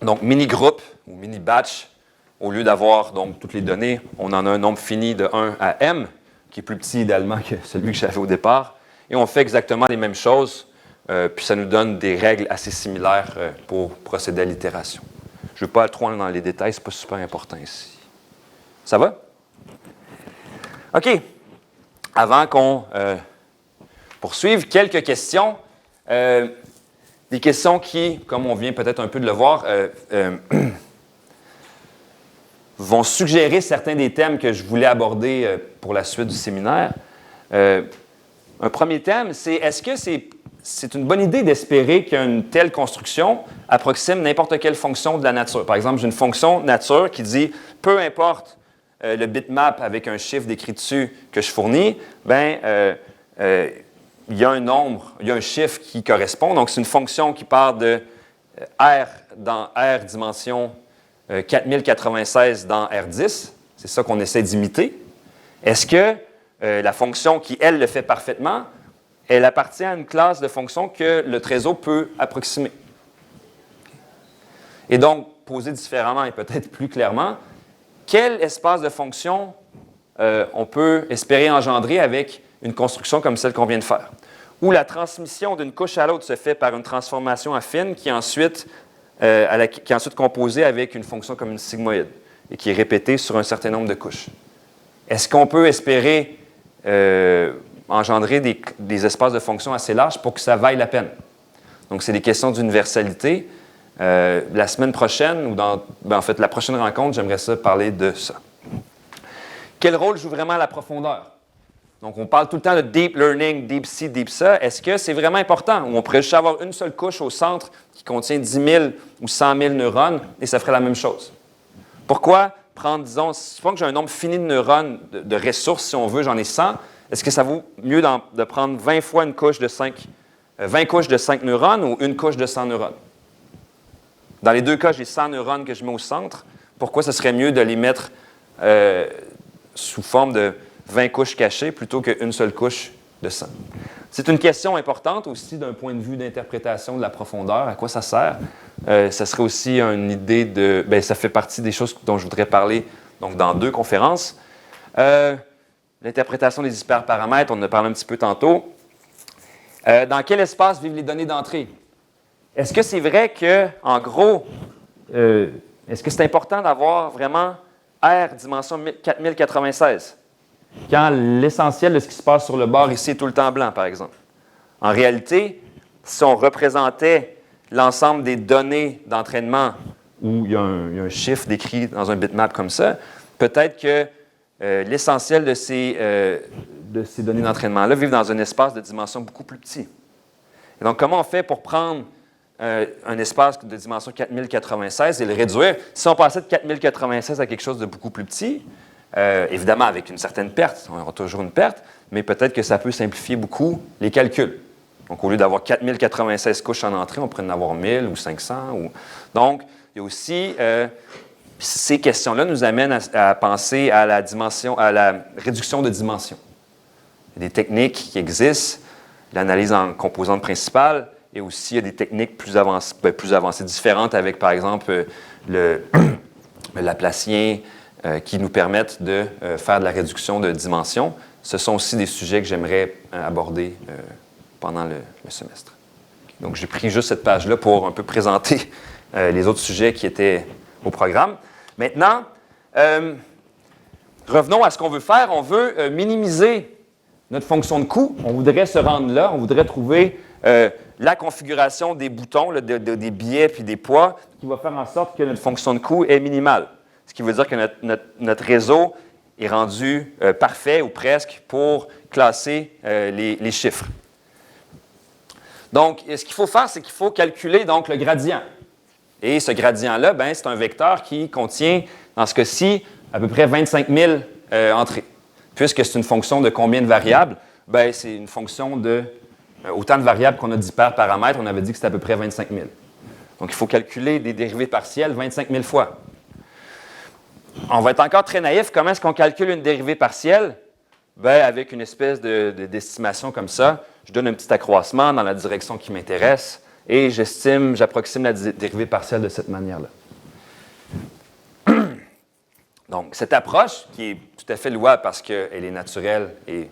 Donc, mini-groupe ou mini-batch, au lieu d'avoir donc toutes les données, on en a un nombre fini de 1 à m, qui est plus petit idéalement que celui que j'avais au départ. Et on fait exactement les mêmes choses, puis ça nous donne des règles assez similaires pour procéder à l'itération. Je ne vais pas aller trop loin dans les détails, ce n'est pas super important ici. Ça va? OK. Avant qu'on poursuive, quelques questions. Des questions qui, comme on vient peut-être un peu de le voir, vont suggérer certains des thèmes que je voulais aborder pour la suite du séminaire. Un premier thème, c'est est-ce que c'est une bonne idée d'espérer qu'une telle construction approxime n'importe quelle fonction de la nature? Par exemple, j'ai une fonction nature qui dit peu importe le bitmap avec un chiffre décrit dessus que je fournis, bien, il y a un nombre, il y a un chiffre qui correspond. Donc, c'est une fonction qui part de R dans R dimension 4096 dans R10. C'est ça qu'on essaie d'imiter. Est-ce que la fonction qui, elle, le fait parfaitement, elle appartient à une classe de fonctions que le trésor peut approximer? Et donc, posé différemment et peut-être plus clairement, quel espace de fonctions on peut espérer engendrer avec une construction comme celle qu'on vient de faire, où la transmission d'une couche à l'autre se fait par une transformation affine qui est ensuite composée avec une fonction comme une sigmoïde et qui est répétée sur un certain nombre de couches. Est-ce qu'on peut espérer engendrer des espaces de fonctions assez larges pour que ça vaille la peine? Donc, c'est des questions d'universalité. La semaine prochaine, ou en fait, la prochaine rencontre, j'aimerais ça parler de ça. Quel rôle joue vraiment la profondeur? Donc, on parle tout le temps de deep learning, deep ci, deep ça. Est-ce que c'est vraiment important? Ou on pourrait juste avoir une seule couche au centre qui contient 10 000 ou 100 000 neurones et ça ferait la même chose? Pourquoi prendre, disons, supposons que j'ai un nombre fini de neurones, de ressources, si on veut, j'en ai 100. Est-ce que ça vaut mieux de prendre 20 fois une couche de 20 couches de 5 neurones ou une couche de 100 neurones? Dans les deux cas, j'ai 100 neurones que je mets au centre. Pourquoi ce serait mieux de les mettre sous forme de 20 couches cachées plutôt qu'une seule couche de 100? C'est une question importante aussi d'un point de vue d'interprétation de la profondeur. À quoi ça sert? Ça serait aussi une idée de... Bien, ça fait partie des choses dont je voudrais parler donc, dans 2 conférences. L'interprétation des hyperparamètres, on en a parlé un petit peu tantôt. Dans quel espace vivent les données d'entrée? Est-ce que c'est vrai que, en gros, est-ce que c'est important d'avoir vraiment R dimension 4096? Quand l'essentiel de ce qui se passe sur le bord ici est tout le temps blanc, par exemple. En réalité, si on représentait l'ensemble des données d'entraînement où il y a un chiffre décrit dans un bitmap comme ça, peut-être que l'essentiel de ces données d'entraînement-là vivent dans un espace de dimension beaucoup plus petit. Et donc, comment on fait pour prendre un espace de dimension 4096 et le réduire? Si on passait de 4096 à quelque chose de beaucoup plus petit, évidemment, avec une certaine perte, on aura toujours une perte, mais peut-être que ça peut simplifier beaucoup les calculs. Donc, au lieu d'avoir 4096 couches en entrée, on pourrait en avoir 1000 ou 500. Donc, il y a aussi, ces questions-là nous amènent à penser à la réduction de dimension. Il y a des techniques qui existent, l'analyse en composantes principales, et aussi il y a des techniques plus avancées différentes avec, par exemple, le Laplacien, qui nous permettent de faire de la réduction de dimension. Ce sont aussi des sujets que j'aimerais aborder pendant le semestre. Donc, j'ai pris juste cette page-là pour un peu présenter les autres sujets qui étaient au programme. Maintenant, revenons à ce qu'on veut faire. On veut minimiser notre fonction de coût. On voudrait se rendre là. On voudrait trouver la configuration des boutons, là, des biais puis des poids qui va faire en sorte que notre fonction de coût est minimale. Ce qui veut dire que notre réseau est rendu parfait ou presque pour classer les chiffres. Donc, ce qu'il faut faire, c'est qu'il faut calculer donc, le gradient. Et ce gradient-là, ben, c'est un vecteur qui contient, dans ce cas-ci, à peu près 25 000 entrées. Puisque c'est une fonction de combien de variables? Ben, c'est une fonction de autant de variables qu'on a d'hyperparamètres. On avait dit que c'était à peu près 25 000. Donc, il faut calculer des dérivées partielles 25 000 fois. On va être encore très naïf. Comment est-ce qu'on calcule une dérivée partielle? Bien, avec une espèce d'estimation comme ça. Je donne un petit accroissement dans la direction qui m'intéresse et j'approxime la dérivée partielle de cette manière-là. Donc, cette approche, qui est tout à fait louable parce qu'elle est naturelle et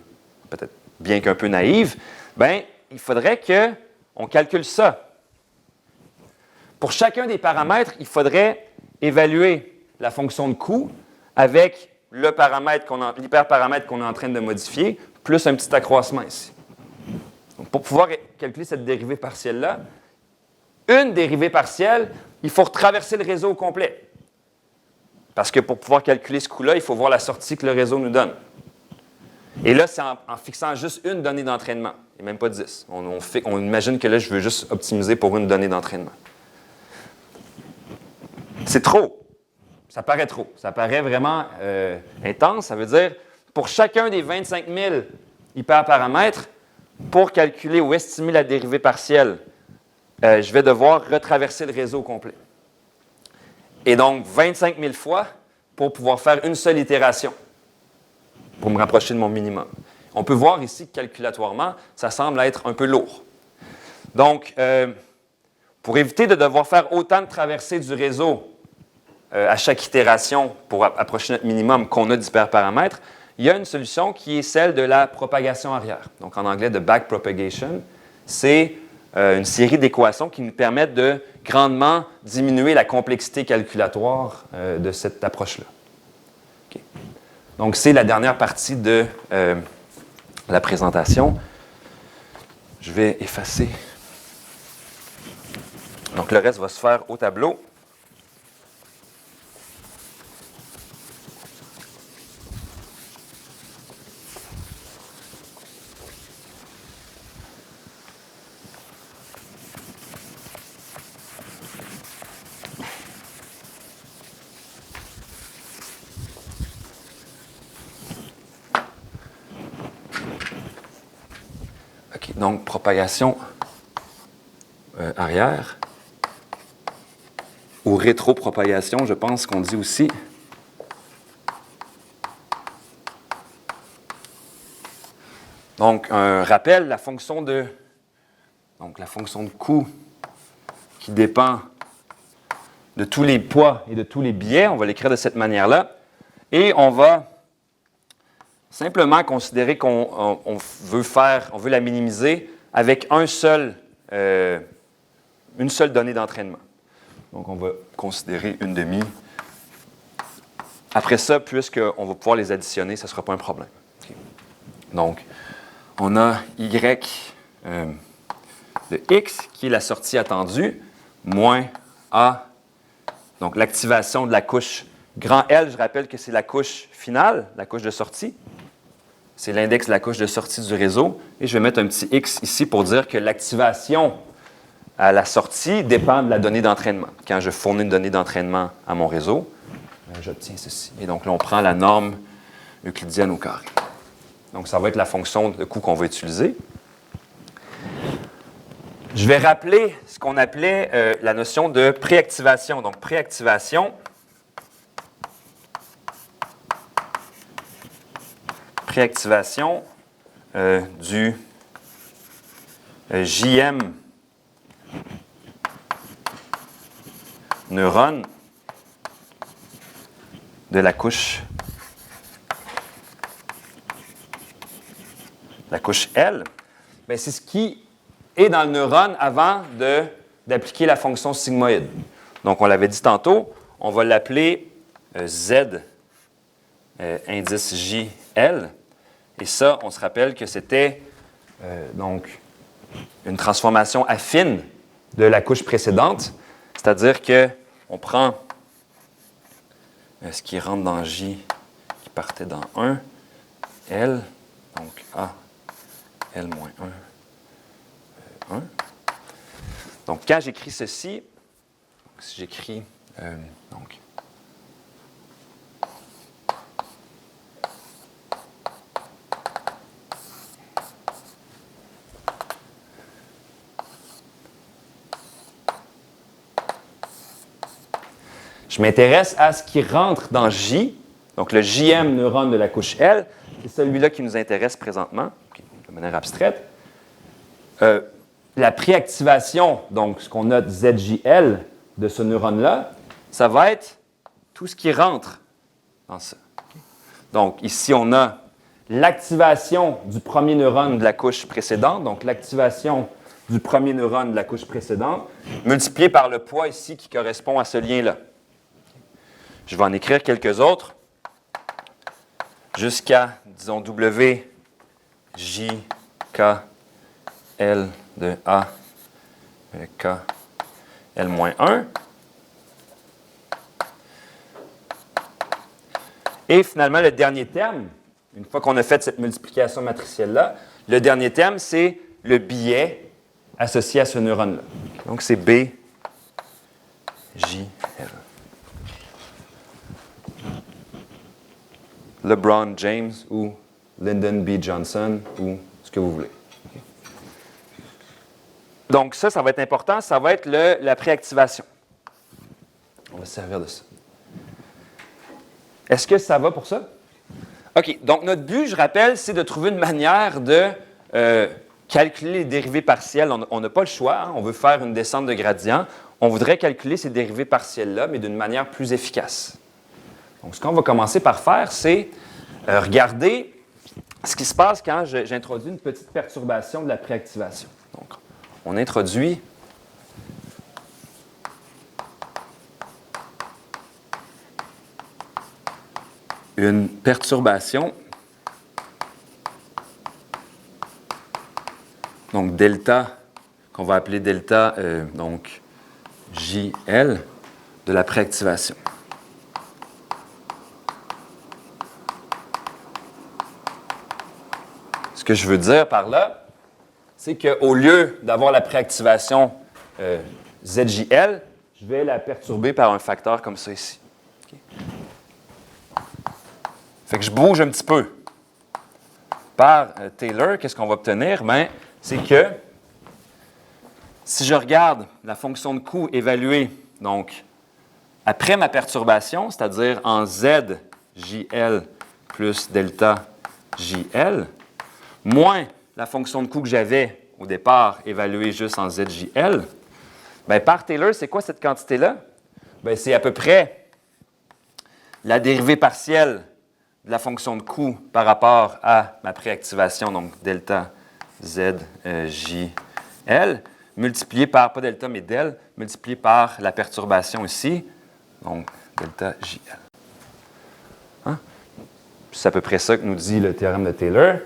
peut-être bien qu'un peu naïve, bien, il faudrait qu'on calcule ça. Pour chacun des paramètres, il faudrait évaluer la fonction de coût avec l'hyperparamètre qu'on est en train de modifier, plus un petit accroissement ici. Donc, pour pouvoir calculer cette dérivée partielle-là, une dérivée partielle, il faut retraverser le réseau au complet. Parce que pour pouvoir calculer ce coût-là, il faut voir la sortie que le réseau nous donne. Et là, c'est en fixant juste une donnée d'entraînement, et même pas 10. On imagine que là, je veux juste optimiser pour une donnée d'entraînement. C'est trop. Ça paraît trop. Ça paraît vraiment intense. Ça veut dire, pour chacun des 25 000 hyperparamètres, pour calculer ou estimer la dérivée partielle, je vais devoir retraverser le réseau complet. Et donc, 25 000 fois pour pouvoir faire une seule itération, pour me rapprocher de mon minimum. On peut voir ici que calculatoirement, ça semble être un peu lourd. Donc, pour éviter de devoir faire autant de traversées du réseau à chaque itération pour approcher notre minimum qu'on a d'hyperparamètres, il y a une solution qui est celle de la propagation arrière. Donc, en anglais, de backpropagation. C'est une série d'équations qui nous permettent de grandement diminuer la complexité calculatoire de cette approche-là. Okay. Donc, c'est la dernière partie de la présentation. Je vais effacer. Donc, le reste va se faire au tableau. Donc, propagation arrière, ou rétropropagation, je pense qu'on dit aussi. Donc, un rappel, la fonction de coût qui dépend de tous les poids et de tous les biais, on va l'écrire de cette manière-là. Et on va simplement considérer qu'on veut la minimiser avec une seule donnée d'entraînement. Donc, on va considérer une demi. Après ça, puisqu'on va pouvoir les additionner, ça ne sera pas un problème. Okay. Donc, on a Y de X, qui est la sortie attendue, moins A, donc l'activation de la couche grand L, je rappelle que c'est la couche finale, la couche de sortie. C'est l'index de la couche de sortie du réseau. Et je vais mettre un petit X ici pour dire que l'activation à la sortie dépend de la donnée d'entraînement. Quand je fournis une donnée d'entraînement à mon réseau, j'obtiens ceci. Et donc là, on prend la norme euclidienne au carré. Donc, ça va être la fonction de coût qu'on va utiliser. Je vais rappeler ce qu'on appelait la notion de préactivation. Donc, préactivation du JM neurone de la couche L. Bien, c'est ce qui est dans le neurone avant d'appliquer la fonction sigmoïde. Donc, on l'avait dit tantôt, on va l'appeler Z indice JL. Et ça, on se rappelle que c'était donc une transformation affine de la couche précédente, c'est-à-dire qu'on prend ce qui rentre dans J qui partait dans 1, L, donc A, L moins 1, 1. Donc, quand j'écris ceci, si j'écris donc je m'intéresse à ce qui rentre dans J, donc le JM neurone de la couche L, c'est celui-là qui nous intéresse présentement, de manière abstraite. La préactivation, donc ce qu'on note ZJL de ce neurone-là, ça va être tout ce qui rentre dans ça. Donc ici, on a l'activation du premier neurone de la couche précédente, donc l'activation du premier neurone de la couche précédente, multiplié par le poids ici qui correspond à ce lien-là. Je vais en écrire quelques autres jusqu'à, disons, W, J, K, L de A, K, L moins 1. Et finalement, le dernier terme, une fois qu'on a fait cette multiplication matricielle-là, le dernier terme, c'est le biais associé à ce neurone-là. Donc, c'est B, J, L. LeBron James ou Lyndon B. Johnson ou ce que vous voulez. Okay. Donc ça va être important, ça va être la préactivation. On va se servir de ça. Est-ce que ça va pour ça? OK, donc notre but, je rappelle, c'est de trouver une manière de calculer les dérivées partielles. On n'a pas le choix, hein, on veut faire une descente de gradient. On voudrait calculer ces dérivées partielles-là, mais d'une manière plus efficace. Donc, ce qu'on va commencer par faire, c'est regarder ce qui se passe quand j'introduis une petite perturbation de la préactivation. Donc, on introduit une perturbation, donc delta, qu'on va appeler delta, donc JL, de la préactivation. Ce que je veux dire par là, c'est qu'au lieu d'avoir la préactivation ZJL, je vais la perturber par un facteur comme ça ici. Okay. Fait que je bouge un petit peu. Par Taylor, qu'est-ce qu'on va obtenir? Bien, c'est que si je regarde la fonction de coût évaluée, donc après ma perturbation, c'est-à-dire en ZJL plus delta JL, moins la fonction de coût que j'avais au départ, évaluée juste en ZJL, bien, par Taylor, c'est quoi cette quantité-là? Bien, c'est à peu près la dérivée partielle de la fonction de coût par rapport à ma préactivation, donc delta ZJL, multiplié par, pas delta, mais del, multiplié par la perturbation ici, donc delta JL. Hein? C'est à peu près ça que nous dit le théorème de Taylor.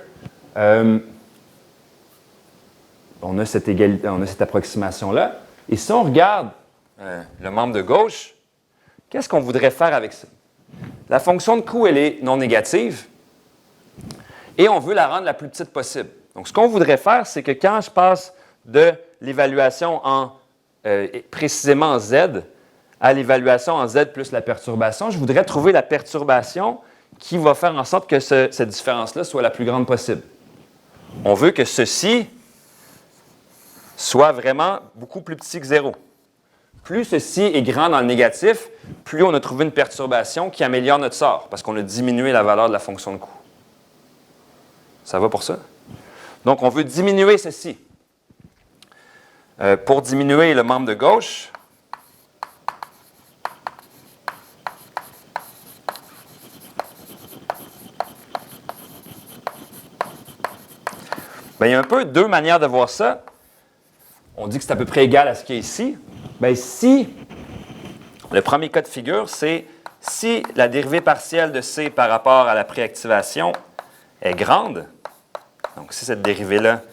On a cette approximation-là. Et si on regarde le membre de gauche, qu'est-ce qu'on voudrait faire avec ça? La fonction de coût, elle est non négative et on veut la rendre la plus petite possible. Donc, ce qu'on voudrait faire, c'est que quand je passe de l'évaluation en précisément en Z à l'évaluation en Z plus la perturbation, je voudrais trouver la perturbation qui va faire en sorte que cette différence-là soit la plus grande possible. On veut que ceci soit vraiment beaucoup plus petit que 0. Plus ceci est grand dans le négatif, plus on a trouvé une perturbation qui améliore notre sort, parce qu'on a diminué la valeur de la fonction de coût. Ça va pour ça? Donc, on veut diminuer ceci. Pour diminuer le membre de gauche, bien, il y a un peu deux manières de voir ça. On dit que c'est à peu près égal à ce qu'il y a ici. Bien, si le premier cas de figure, c'est si la dérivée partielle de C par rapport à la préactivation est grande, donc si cette dérivée-là,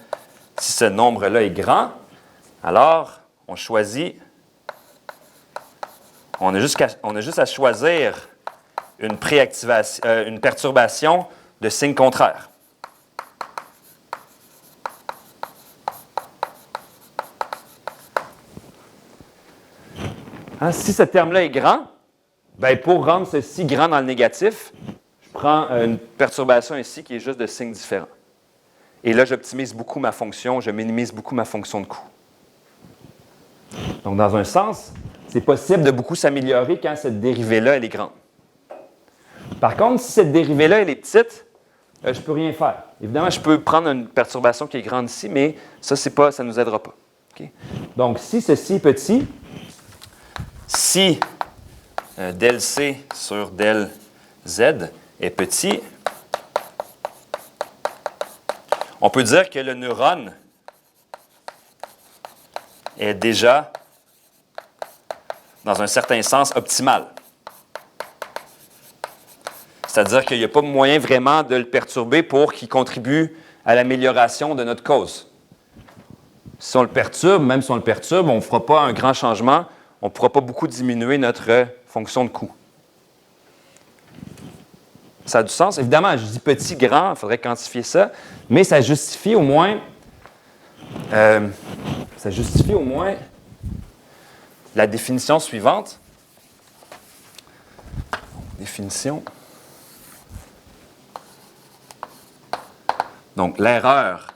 si ce nombre-là est grand, alors on choisit, on a juste à choisir une perturbation de signe contraire. Hein, si ce terme-là est grand, bien, pour rendre ceci grand dans le négatif, je prends une perturbation ici qui est juste de signe différent. Et là, j'optimise beaucoup ma fonction, je minimise beaucoup ma fonction de coût. Donc, dans un sens, c'est possible de beaucoup s'améliorer quand cette dérivée-là, elle est grande. Par contre, si cette dérivée-là, elle est petite, je ne peux rien faire. Évidemment, je peux prendre une perturbation qui est grande ici, mais ça, ça ne nous aidera pas. Okay? Donc, si ceci est petit, si del C sur del Z est petit, on peut dire que le neurone est déjà, dans un certain sens, optimal. C'est-à-dire qu'il n'y a pas moyen vraiment de le perturber pour qu'il contribue à l'amélioration de notre cause. Si on le perturbe, même si on le perturbe, on ne fera pas un grand changement, on ne pourra pas beaucoup diminuer notre fonction de coût. Ça a du sens? Évidemment, je dis petit, grand, il faudrait quantifier ça, mais ça justifie au moins la définition suivante. Définition. Donc, l'erreur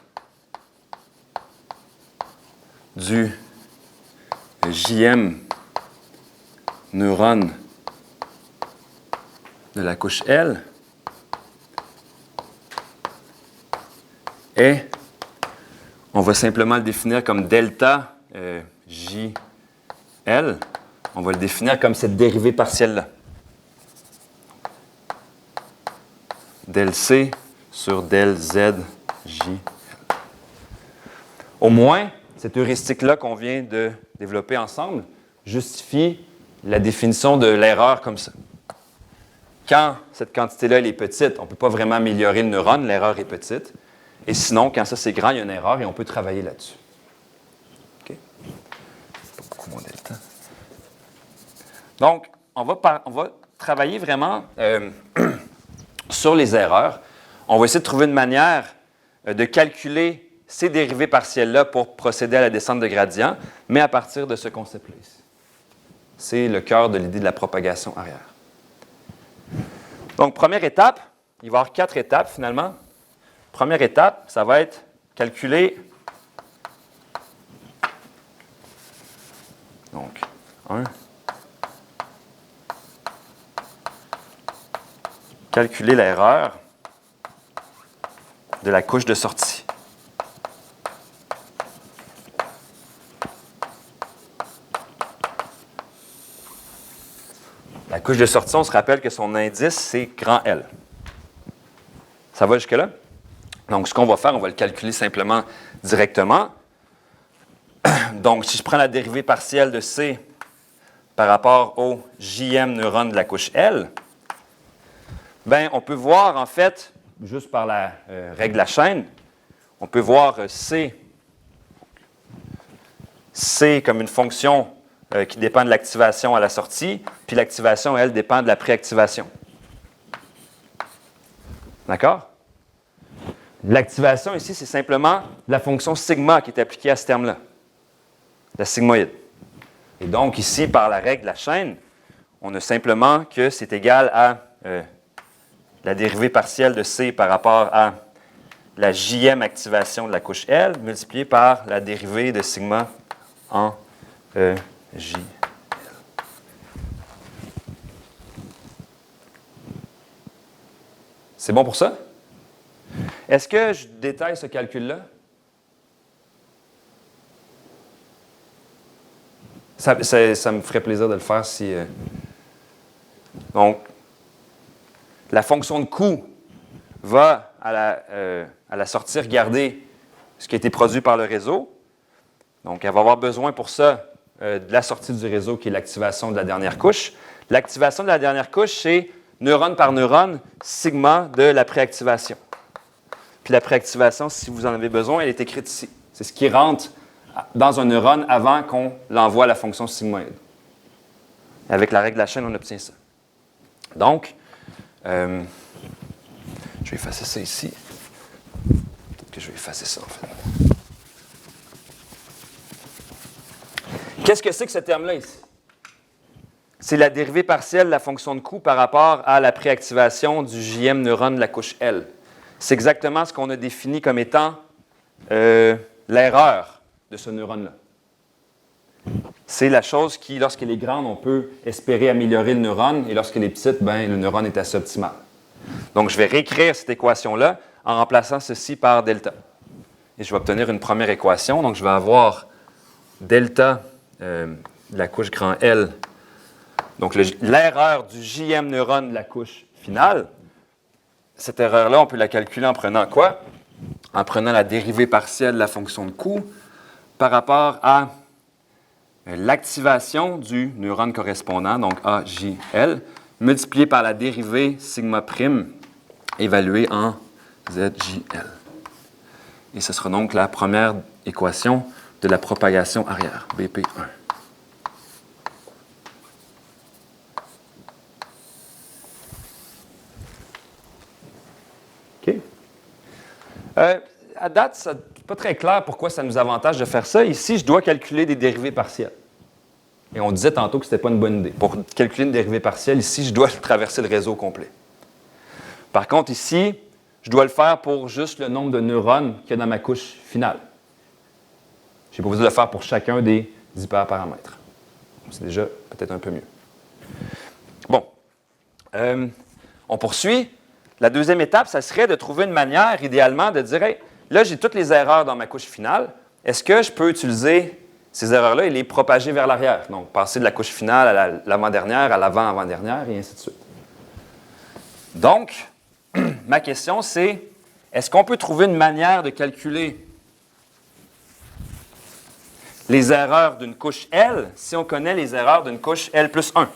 du JM neurone de la couche L est, on va simplement le définir comme delta JL. On va le définir comme cette dérivée partielle-là. Del C sur del Z JL. Au moins, cette heuristique-là qu'on vient de développer ensemble justifie la définition de l'erreur comme ça. Quand cette quantité-là elle est petite, on ne peut pas vraiment améliorer le neurone, l'erreur est petite. Et sinon, quand ça c'est grand, il y a une erreur et on peut travailler là-dessus. OK? Pas beaucoup mon delta. Donc, on va travailler vraiment sur les erreurs. On va essayer de trouver une manière de calculer ces dérivées partielles-là pour procéder à la descente de gradient, mais à partir de ce concept-là ici. C'est le cœur de l'idée de la propagation arrière. Donc, première étape, il va y avoir 4 étapes finalement. Première étape, ça va être calculer. Donc, 1. Calculer l'erreur de la couche de sortie. La couche de sortie, on se rappelle que son indice, c'est grand L. Ça va jusque-là? Donc, ce qu'on va faire, on va le calculer simplement directement. Donc, si je prends la dérivée partielle de C par rapport au JM neurones de la couche L, bien, on peut voir, en fait, juste par la règle de la chaîne, on peut voir C comme une fonction qui dépend de l'activation à la sortie, puis l'activation, elle, dépend de la préactivation. D'accord? L'activation ici, c'est simplement la fonction sigma qui est appliquée à ce terme-là, la sigmoïde. Et donc, ici, par la règle de la chaîne, on a simplement que c'est égal à la dérivée partielle de C par rapport à la JM activation de la couche L multipliée par la dérivée de sigma en JL. C'est bon pour ça? Est-ce que je détaille ce calcul-là? Ça me ferait plaisir de le faire si... Donc, la fonction de coût va à la sortie regarder ce qui a été produit par le réseau. Donc, elle va avoir besoin pour ça de la sortie du réseau qui est l'activation de la dernière couche. L'activation de la dernière couche, c'est neurone par neurone, sigma de la préactivation. Puis la préactivation, si vous en avez besoin, elle est écrite ici. C'est ce qui rentre dans un neurone avant qu'on l'envoie à la fonction sigmoïde. Avec la règle de la chaîne, on obtient ça. Donc, je vais effacer ça ici. Peut-être que je vais effacer ça, en fait. Qu'est-ce que c'est que ce terme-là ici? C'est la dérivée partielle de la fonction de coût par rapport à la préactivation du JM neurone de la couche L. C'est exactement ce qu'on a défini comme étant l'erreur de ce neurone-là. C'est la chose qui, lorsqu'elle est grande, on peut espérer améliorer le neurone, et lorsqu'elle est petite, ben, le neurone est assez optimal. Donc, je vais réécrire cette équation-là en remplaçant ceci par delta. Et je vais obtenir une première équation. Donc, je vais avoir delta de la couche grand L. Donc, l'erreur du JM neurone de la couche finale. Cette erreur-là, on peut la calculer en prenant quoi? En prenant la dérivée partielle de la fonction de coût par rapport à l'activation du neurone correspondant, donc AJL, multiplié par la dérivée sigma prime évaluée en ZJL. Et ce sera donc la première équation de la propagation arrière, BP1. OK. À date, ce n'est pas très clair pourquoi ça nous avantage de faire ça. Ici, je dois calculer des dérivées partielles. Et on disait tantôt que ce n'était pas une bonne idée. Pour calculer une dérivée partielle, ici, je dois traverser le réseau complet. Par contre, ici, je dois le faire pour juste le nombre de neurones qu'il y a dans ma couche finale. Je n'ai pas besoin de le faire pour chacun des hyperparamètres. C'est déjà peut-être un peu mieux. Bon. On poursuit. La deuxième étape, ça serait de trouver une manière, idéalement, de dire hey, là, j'ai toutes les erreurs dans ma couche finale. Est-ce que je peux utiliser ces erreurs-là et les propager vers l'arrière? Donc, passer de la couche finale à l'avant-dernière, à l'avant-avant-dernière, et ainsi de suite. Donc, ma question, c'est est-ce qu'on peut trouver une manière de calculer les erreurs d'une couche L si on connaît les erreurs d'une couche L plus 1?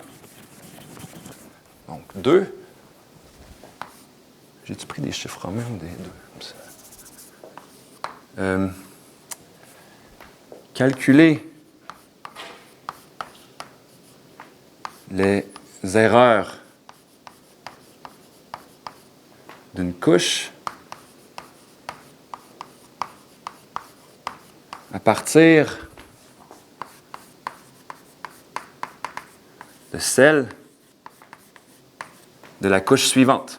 Donc, 2. J'ai-tu pris des chiffres romains ou des 2? Calculer les erreurs d'une couche à partir de celle de la couche suivante.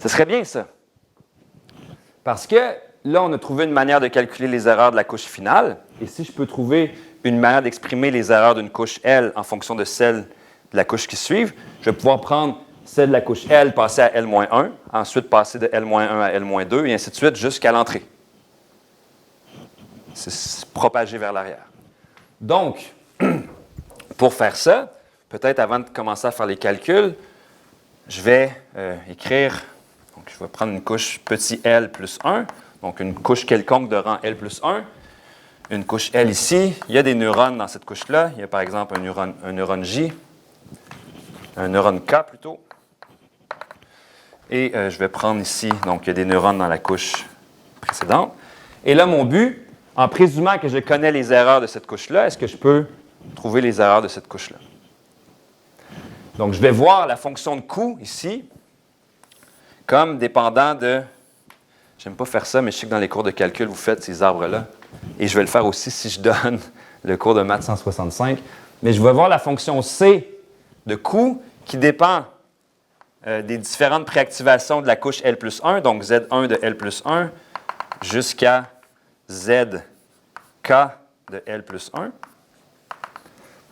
Ce serait bien, ça. Parce que là, on a trouvé une manière de calculer les erreurs de la couche finale. Et si je peux trouver une manière d'exprimer les erreurs d'une couche L en fonction de celle de la couche qui suivent. Je vais pouvoir prendre celle de la couche L, passer à L-1, ensuite passer de L-1 à L-2, et ainsi de suite jusqu'à l'entrée. C'est propagé vers l'arrière. Donc, pour faire ça, peut-être avant de commencer à faire les calculs, je vais écrire, donc je vais prendre une couche petit L plus 1, donc une couche quelconque de rang L plus 1, une couche L ici. Il y a des neurones dans cette couche-là. Il y a par exemple un neurone J, un neurone K plutôt. Et je vais prendre ici, donc il y a des neurones dans la couche précédente. Et là, mon but, en présumant que je connais les erreurs de cette couche-là, est-ce que je peux trouver les erreurs de cette couche-là? Donc, je vais voir la fonction de coût ici comme dépendant de... J'aime pas faire ça, mais je sais que dans les cours de calcul, vous faites ces arbres-là. Et je vais le faire aussi si je donne le cours de maths 165. Mais je vais voir la fonction C de coût qui dépend des différentes préactivations de la couche L plus 1, donc Z1 de L plus 1 jusqu'à ZK de L plus 1.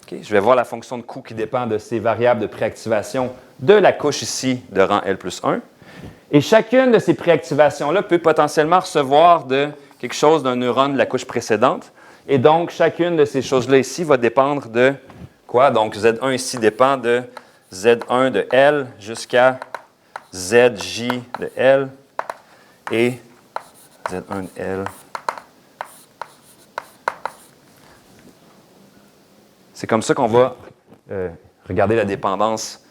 Okay. Je vais voir la fonction de coût qui dépend de ces variables de préactivation de la couche ici de rang L plus 1. Et chacune de ces préactivations-là peut potentiellement recevoir de quelque chose d'un neurone de la couche précédente. Et donc, chacune de ces choses-là ici va dépendre de quoi? Donc, Z1 ici dépend de Z1 de L jusqu'à ZJ de L et Z1 de L. C'est comme ça qu'on va regarder la dépendance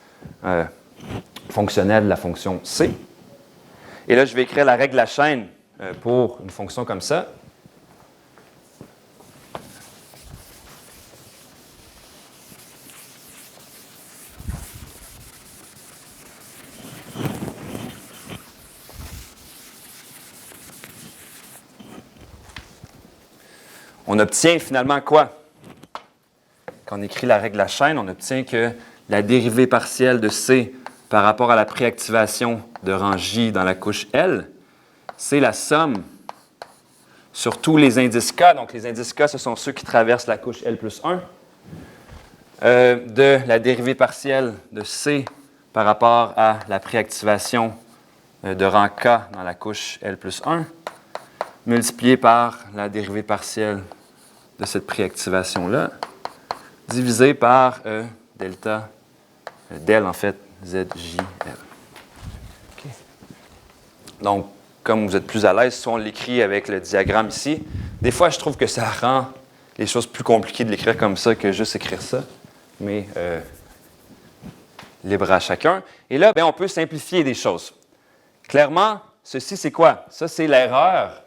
fonctionnelle de la fonction C. Et là, je vais écrire la règle de la chaîne pour une fonction comme ça. On obtient finalement quoi? Quand on écrit la règle de la chaîne, on obtient que la dérivée partielle de C par rapport à la préactivation de rang J dans la couche L, c'est la somme sur tous les indices K. Donc, les indices K, ce sont ceux qui traversent la couche L plus 1, de la dérivée partielle de C par rapport à la préactivation de rang K dans la couche L plus 1, multiplié par la dérivée partielle de cette préactivation-là, divisé par delta del, en fait, ZJL. Okay. Donc, comme vous êtes plus à l'aise, soit on l'écrit avec le diagramme ici. Des fois, je trouve que ça rend les choses plus compliquées de l'écrire comme ça que juste écrire ça. Mais libre à chacun. Et là, bien, on peut simplifier des choses. Clairement, ceci, c'est quoi? Ça, c'est l'erreur.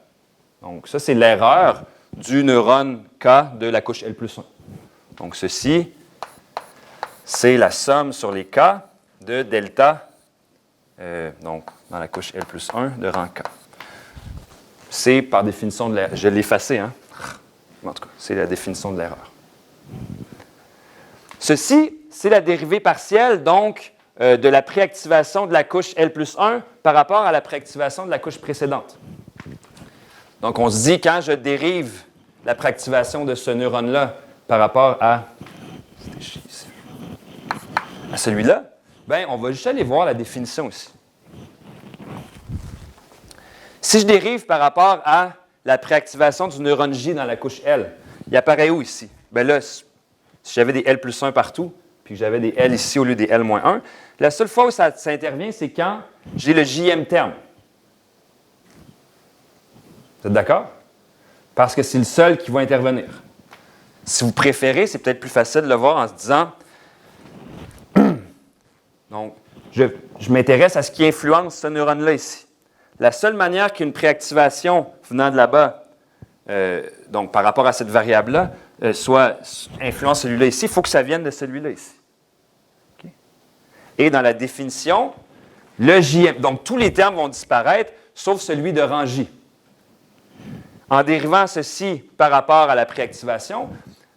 Donc, ça, c'est l'erreur du neurone K de la couche L plus 1. Donc, ceci, c'est la somme sur les K de delta, donc dans la couche L plus 1 de rang K. C'est par définition de l'erreur. Je l'ai effacé, hein? En tout cas, c'est la définition de l'erreur. Ceci, c'est la dérivée partielle, donc, de la préactivation de la couche L plus 1 par rapport à la préactivation de la couche précédente. Donc, on se dit, quand je dérive la préactivation de ce neurone-là par rapport à celui-là, bien, on va juste aller voir la définition ici. Si je dérive par rapport à la préactivation du neurone J dans la couche L, il apparaît où ici? Bien là, si j'avais des L plus 1 partout, puis que j'avais des L ici au lieu des L-1, la seule fois où ça intervient, c'est quand j'ai le J-ème terme. Vous êtes d'accord? Parce que c'est le seul qui va intervenir. Si vous préférez, c'est peut-être plus facile de le voir en se disant, donc, je m'intéresse à ce qui influence ce neurone-là ici. La seule manière qu'une préactivation venant de là-bas, donc par rapport à cette variable-là, soit influence celui-là ici, il faut que ça vienne de celui-là ici. Okay? Et dans la définition, le JM, donc tous les termes vont disparaître, sauf celui de rang J. En dérivant ceci par rapport à la préactivation,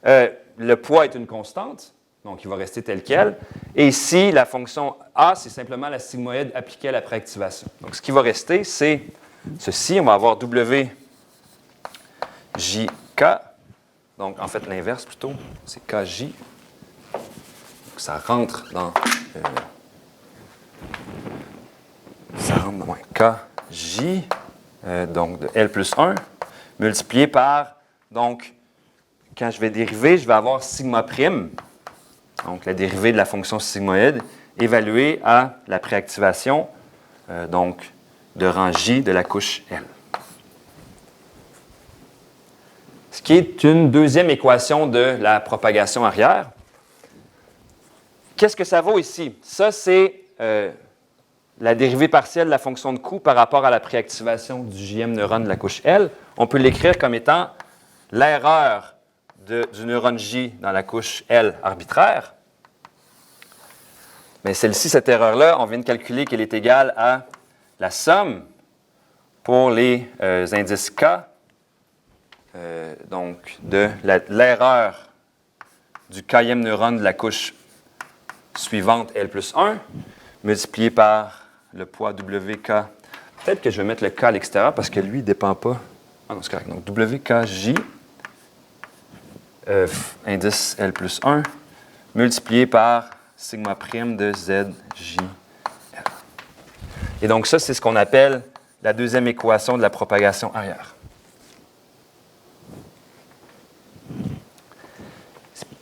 le poids est une constante, donc il va rester tel quel. Et ici, la fonction A, c'est simplement la sigmoïde appliquée à la préactivation. Donc ce qui va rester, c'est ceci. On va avoir WJK. Donc en fait l'inverse plutôt, c'est KJ. ça rentre dans KJ, donc de L plus 1, multiplié par, donc, quand je vais dériver, je vais avoir sigma prime, donc la dérivée de la fonction sigmoïde, évaluée à la préactivation, donc, de rang J de la couche L. Ce qui est une deuxième équation de la propagation arrière. Qu'est-ce que ça vaut ici? Ça, c'est la dérivée partielle de la fonction de coût par rapport à la préactivation du JM neurone de la couche L. On peut l'écrire comme étant l'erreur du neurone J dans la couche L arbitraire. Mais celle-ci, cette erreur-là, on vient de calculer qu'elle est égale à la somme pour les indices K, donc de l'erreur du Kème neurone de la couche suivante L plus 1, multiplié par le poids WK. Peut-être que je vais mettre le K à l'extérieur parce que lui, il ne dépend pas. Ah non, c'est correct. Donc, WKJ, indice L plus 1, multiplié par sigma prime de ZJL. Et donc, ça, c'est ce qu'on appelle la deuxième équation de la propagation arrière.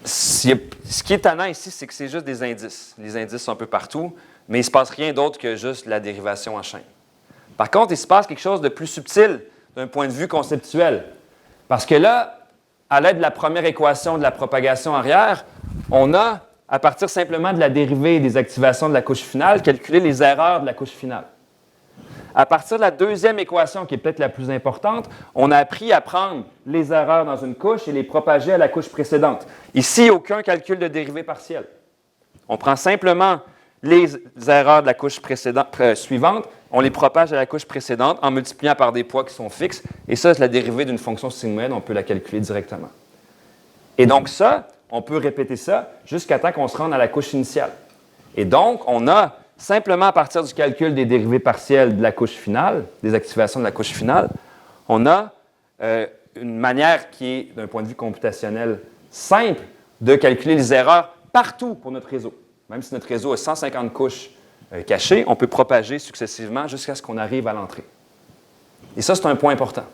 Ce qui est étonnant ici, c'est que c'est juste des indices. Les indices sont un peu partout, mais il ne se passe rien d'autre que juste la dérivation en chaîne. Par contre, il se passe quelque chose de plus subtil d'un point de vue conceptuel. Parce que là, à l'aide de la première équation de la propagation arrière, on a, à partir simplement de la dérivée des activations de la couche finale, calculé les erreurs de la couche finale. À partir de la deuxième équation, qui est peut-être la plus importante, on a appris à prendre les erreurs dans une couche et les propager à la couche précédente. Ici, aucun calcul de dérivée partielle. On prend simplement les erreurs de la couche suivante, on les propage à la couche précédente en multipliant par des poids qui sont fixes. Et ça, c'est la dérivée d'une fonction sigmoïde, on peut la calculer directement. Et donc ça, on peut répéter ça jusqu'à temps qu'on se rende à la couche initiale. Et donc, on a simplement à partir du calcul des dérivées partielles de la couche finale, des activations de la couche finale, on a une manière qui est, d'un point de vue computationnel simple, de calculer les erreurs partout pour notre réseau. Même si notre réseau a 150 couches cachées, on peut propager successivement jusqu'à ce qu'on arrive à l'entrée. Et ça, c'est un point important.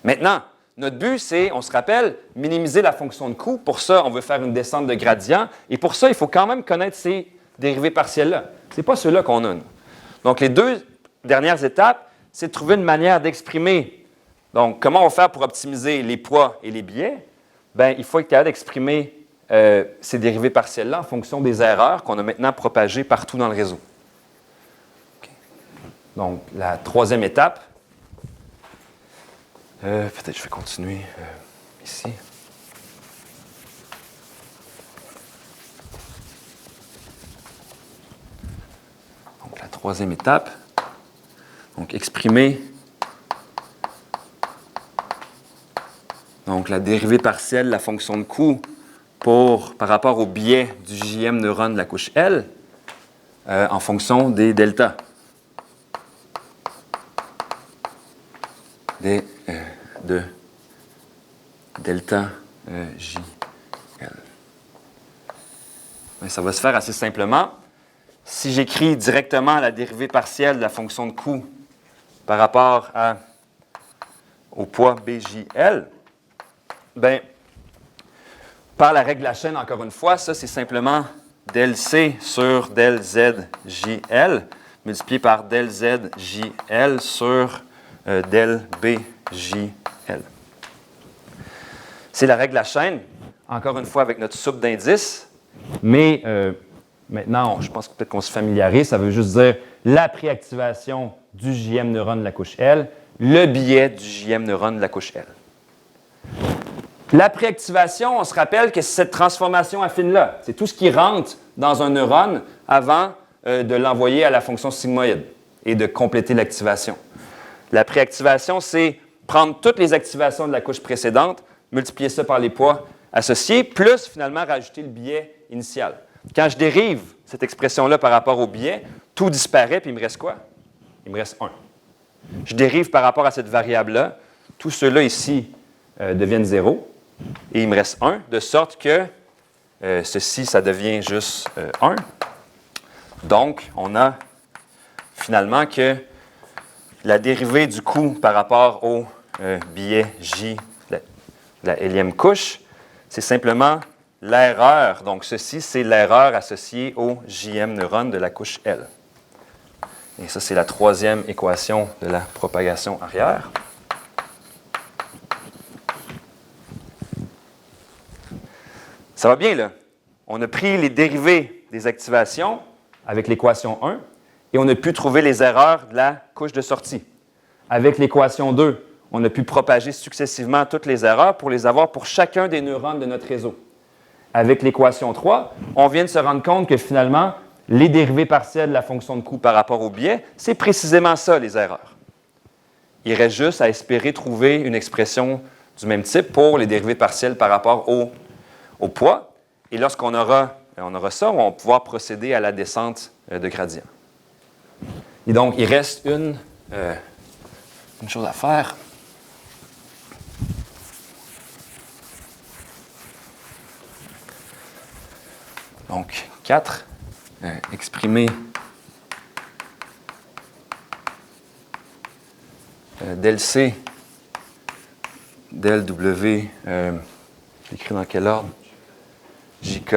Maintenant, notre but, c'est, on se rappelle, minimiser la fonction de coût. Pour ça, on veut faire une descente de gradient. Et pour ça, il faut quand même connaître ces dérivées partielles-là. Ce n'est pas ceux-là qu'on a, nous. Donc, les deux dernières étapes, c'est de trouver une manière d'exprimer. Donc, comment on va faire pour optimiser les poids et les biais? Bien, il faut être capable d'exprimer ces dérivées partielles-là en fonction des erreurs qu'on a maintenant propagées partout dans le réseau. Okay. Donc, la troisième étape, peut-être je vais continuer ici. Donc, la troisième étape, donc exprimer donc, la dérivée partielle de la fonction de coût par rapport au biais du JM neurone de la couche L en fonction des deltas. De delta JL. Mais ça va se faire assez simplement. Si j'écris directement la dérivée partielle de la fonction de coût par rapport au poids BJL, bien, par la règle de la chaîne, encore une fois, ça, c'est simplement del C sur del ZJL multiplié par del ZJL sur del BJL. C'est la règle de la chaîne, encore une fois avec notre soupe d'indices, mais maintenant, je pense que peut-être qu'on se familiarise, ça veut juste dire la préactivation du JM neurone de la couche L, le biais du JM neurone de la couche L. La préactivation, on se rappelle que c'est cette transformation affine-là. C'est tout ce qui rentre dans un neurone avant de l'envoyer à la fonction sigmoïde et de compléter l'activation. La préactivation, c'est prendre toutes les activations de la couche précédente, multiplier ça par les poids associés, plus finalement rajouter le biais initial. Quand je dérive cette expression-là par rapport au biais, tout disparaît, puis il me reste quoi? Il me reste 1. Je dérive par rapport à cette variable-là. Tous ceux-là ici deviennent 0. Et il me reste 1, de sorte que ceci, ça devient juste 1. Donc, on a finalement que la dérivée du coût par rapport au billet J de la L-ième couche, c'est simplement l'erreur. Donc, ceci, c'est l'erreur associée au J-ième neurone de la couche L. Et ça, c'est la troisième équation de la propagation arrière. Ça va bien, là? On a pris les dérivés des activations avec l'équation 1 et on a pu trouver les erreurs de la couche de sortie. Avec l'équation 2, on a pu propager successivement toutes les erreurs pour les avoir pour chacun des neurones de notre réseau. Avec l'équation 3, on vient de se rendre compte que finalement, les dérivés partiels de la fonction de coût par rapport au biais, c'est précisément ça, les erreurs. Il reste juste à espérer trouver une expression du même type pour les dérivés partiels par rapport au poids. Et lorsqu'on aura ça, on va pouvoir procéder à la descente de gradient. Et donc, il reste une chose à faire. Donc, 4. Exprimer del C, del W, écrit dans quel ordre? JK,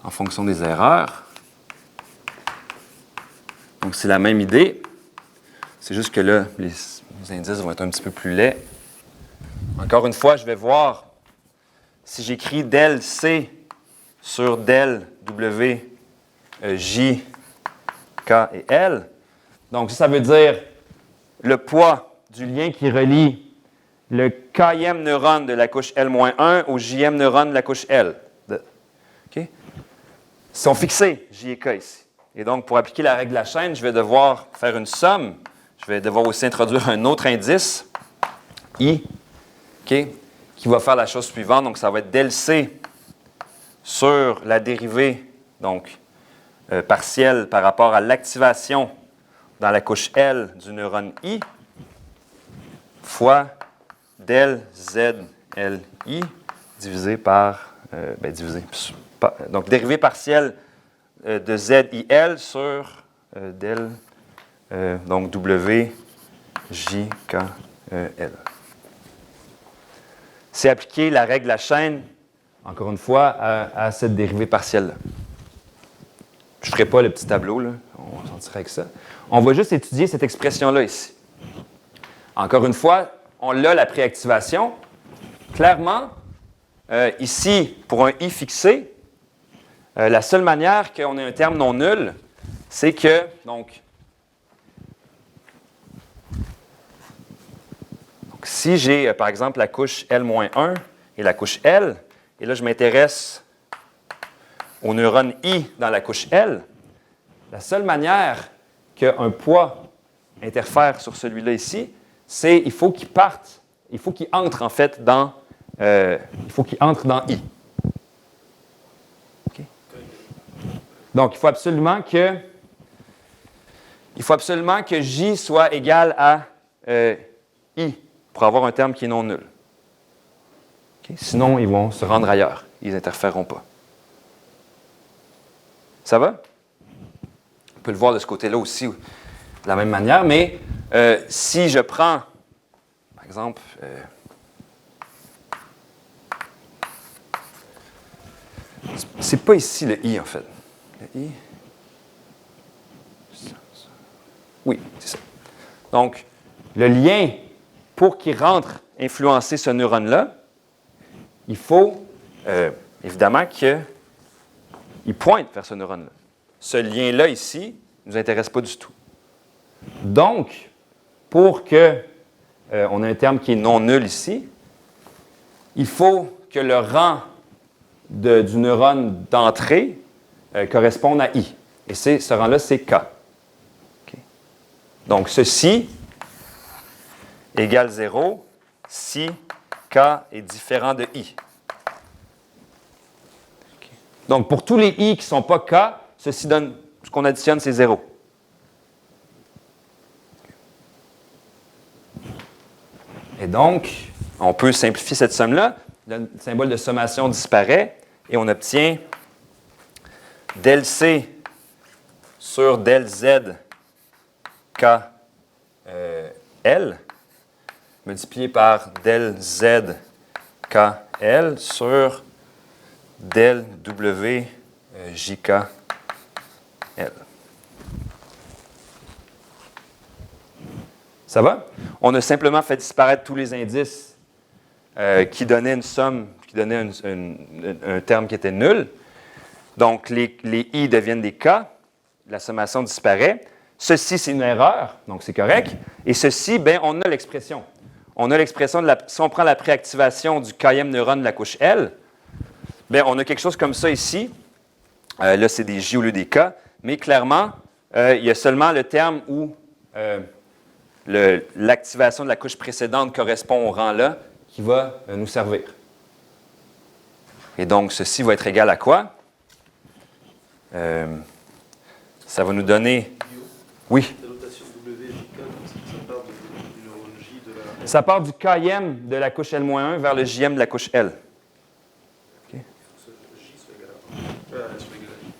en fonction des erreurs. Donc, c'est la même idée. C'est juste que là, les indices vont être un petit peu plus laids. Encore une fois, je vais voir si j'écris del C sur del W, J, K et L. Donc, ça veut dire le poids du lien qui relie le Kème neurone de la couche L-1 au Jème neurone de la couche L. Okay? Ils sont fixés, J et K ici. Et donc, pour appliquer la règle de la chaîne, je vais devoir faire une somme. Je vais devoir aussi introduire un autre indice, I, okay, qui va faire la chose suivante. Donc, ça va être del C sur la dérivée donc, partielle par rapport à l'activation dans la couche L du neurone I fois del ZLI divisé par, donc dérivée partielle de ZIL sur del donc WJKL. C'est appliquer la règle de la chaîne, encore une fois, à cette dérivée partielle-là. Je ne ferai pas le petit tableau, là. On s'en tire avec ça. On va juste étudier cette expression-là ici. Encore une fois, on l'a la préactivation. Clairement, ici, pour un I fixé, la seule manière qu'on ait un terme non nul, c'est que, donc si j'ai, par exemple, la couche L-1 et la couche L, et là, je m'intéresse au neurone I dans la couche L, la seule manière qu'un poids interfère sur celui-là ici, c'est il faut qu'il parte, il faut qu'il entre en fait dans, I. Okay. Donc, il faut absolument que J soit égal à I pour avoir un terme qui est non nul. Okay. Sinon, ils vont se rendre ailleurs. Ils n'interféreront pas. Ça va? On peut le voir de ce côté-là aussi de la même manière, mais si je prends, par exemple, c'est pas ici le I en fait. Le I. Oui, c'est ça. Donc, le lien, pour qu'il rentre influencer ce neurone-là, il faut évidemment qu'il pointe vers ce neurone-là. Ce lien-là ici ne nous intéresse pas du tout. Donc, pour qu'on ait un terme qui est non nul ici, il faut que le rang du neurone d'entrée corresponde à I. Et ce rang-là, c'est K. Okay. Donc, ceci égale 0 si K est différent de I. Okay. Donc, pour tous les I qui ne sont pas K, ceci donne, ce qu'on additionne, c'est 0. Et donc, on peut simplifier cette somme-là. le symbole de sommation disparaît et on obtient del C sur del Z K L multiplié par del Z K L sur del W JK L. Ça va? On a simplement fait disparaître tous les indices qui donnaient une somme, qui donnaient un terme qui était nul. Donc, les I deviennent des K. La sommation disparaît. Ceci, c'est une erreur, donc c'est correct. Et ceci, bien, on a l'expression. On a l'expression, si on prend la préactivation du Kème neurone de la couche L, bien, on a quelque chose comme ça ici. Là, c'est des J au lieu des K. Mais clairement, il y a seulement le terme où l'activation de la couche précédente correspond au rang là qui va nous servir. Et donc, ceci va être égal à quoi? Ça va nous donner... Oui? La notation WJK, ça part du neurone J de la... Ça part du Kème de la couche L-1 vers le JM de la couche L. Il faut que J soit égal à... soit égal à J.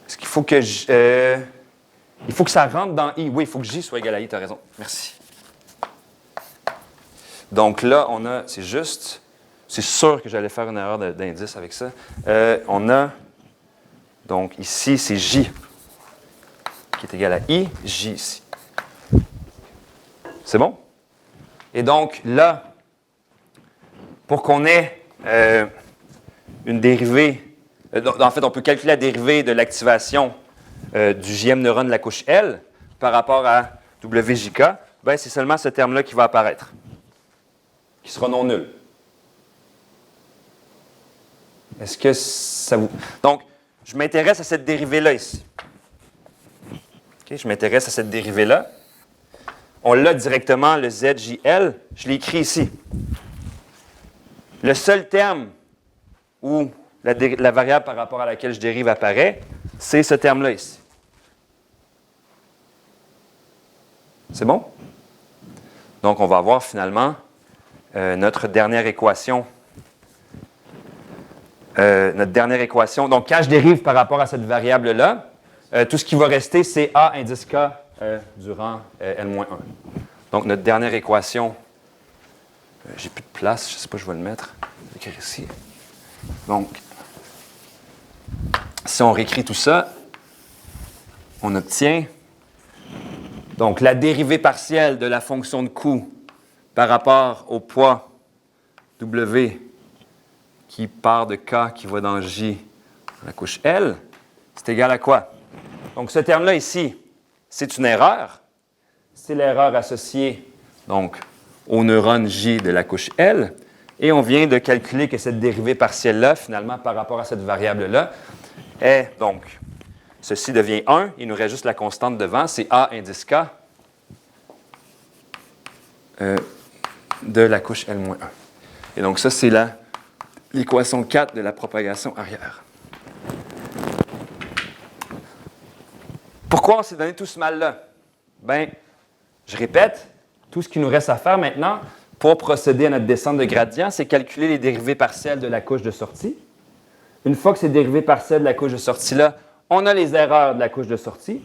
Est-ce qu'il faut que il faut que ça rentre dans I. Oui, il faut que J soit égal à I, tu as raison. Merci. Donc là, on a, c'est juste, c'est sûr que j'allais faire une erreur d'indice avec ça. On a, donc ici, c'est J qui est égal à I, J ici. C'est bon? Et donc là, pour qu'on ait une dérivée, en fait, on peut calculer la dérivée de l'activation du JM neurone de la couche L par rapport à WJK, ben, c'est seulement ce terme-là qui va apparaître, qui sera non nul. Est-ce que ça vous... Donc, je m'intéresse à cette dérivée-là ici. Okay, je m'intéresse à cette dérivée-là. On l'a directement, le ZJL, je l'ai écrit ici. Le seul terme où la variable par rapport à laquelle je dérive apparaît, c'est ce terme-là ici. C'est bon? Donc, on va avoir finalement notre dernière équation. Donc, quand je dérive par rapport à cette variable-là, tout ce qui va rester, c'est A indice K du rang L-1. Donc, notre dernière équation, j'ai plus de place, je ne sais pas, je vais le mettre. Je vais l'écrire ici. Donc, si on réécrit tout ça, on obtient donc la dérivée partielle de la fonction de coût par rapport au poids W qui part de K qui va dans J, la couche L, c'est égal à quoi? Donc, ce terme-là ici, c'est une erreur. C'est l'erreur associée donc, au neurone J de la couche L. Et on vient de calculer que cette dérivée partielle-là, finalement, par rapport à cette variable-là, est donc, ceci devient 1, il nous reste juste la constante devant, c'est A indice K de la couche L-1. Et donc, ça, c'est l'équation 4 de la propagation arrière. Pourquoi on s'est donné tout ce mal-là? Bien, je répète, tout ce qu'il nous reste à faire maintenant pour procéder à notre descente de gradient, c'est calculer les dérivées partielles de la couche de sortie. Une fois que ces dérivées partielles de la couche de sortie-là, on a les erreurs de la couche de sortie.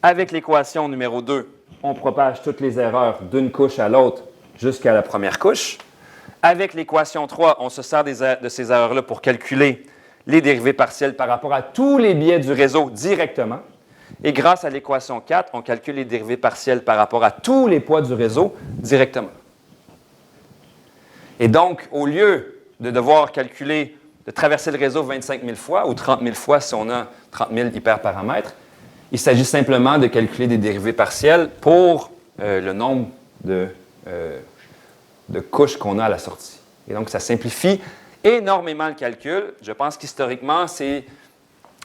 Avec l'équation numéro 2, on propage toutes les erreurs d'une couche à l'autre jusqu'à la première couche. Avec l'équation 3, on se sert de ces erreurs-là pour calculer les dérivées partielles par rapport à tous les biais du réseau directement. Et grâce à l'équation 4, on calcule les dérivées partielles par rapport à tous les poids du réseau directement. Et donc, au lieu de devoir calculer, de traverser le réseau 25 000 fois ou 30 000 fois si on a 30 000 hyperparamètres, il s'agit simplement de calculer des dérivées partielles pour le nombre de couches qu'on a à la sortie. Et donc, ça simplifie énormément le calcul. Je pense qu'historiquement, c'est,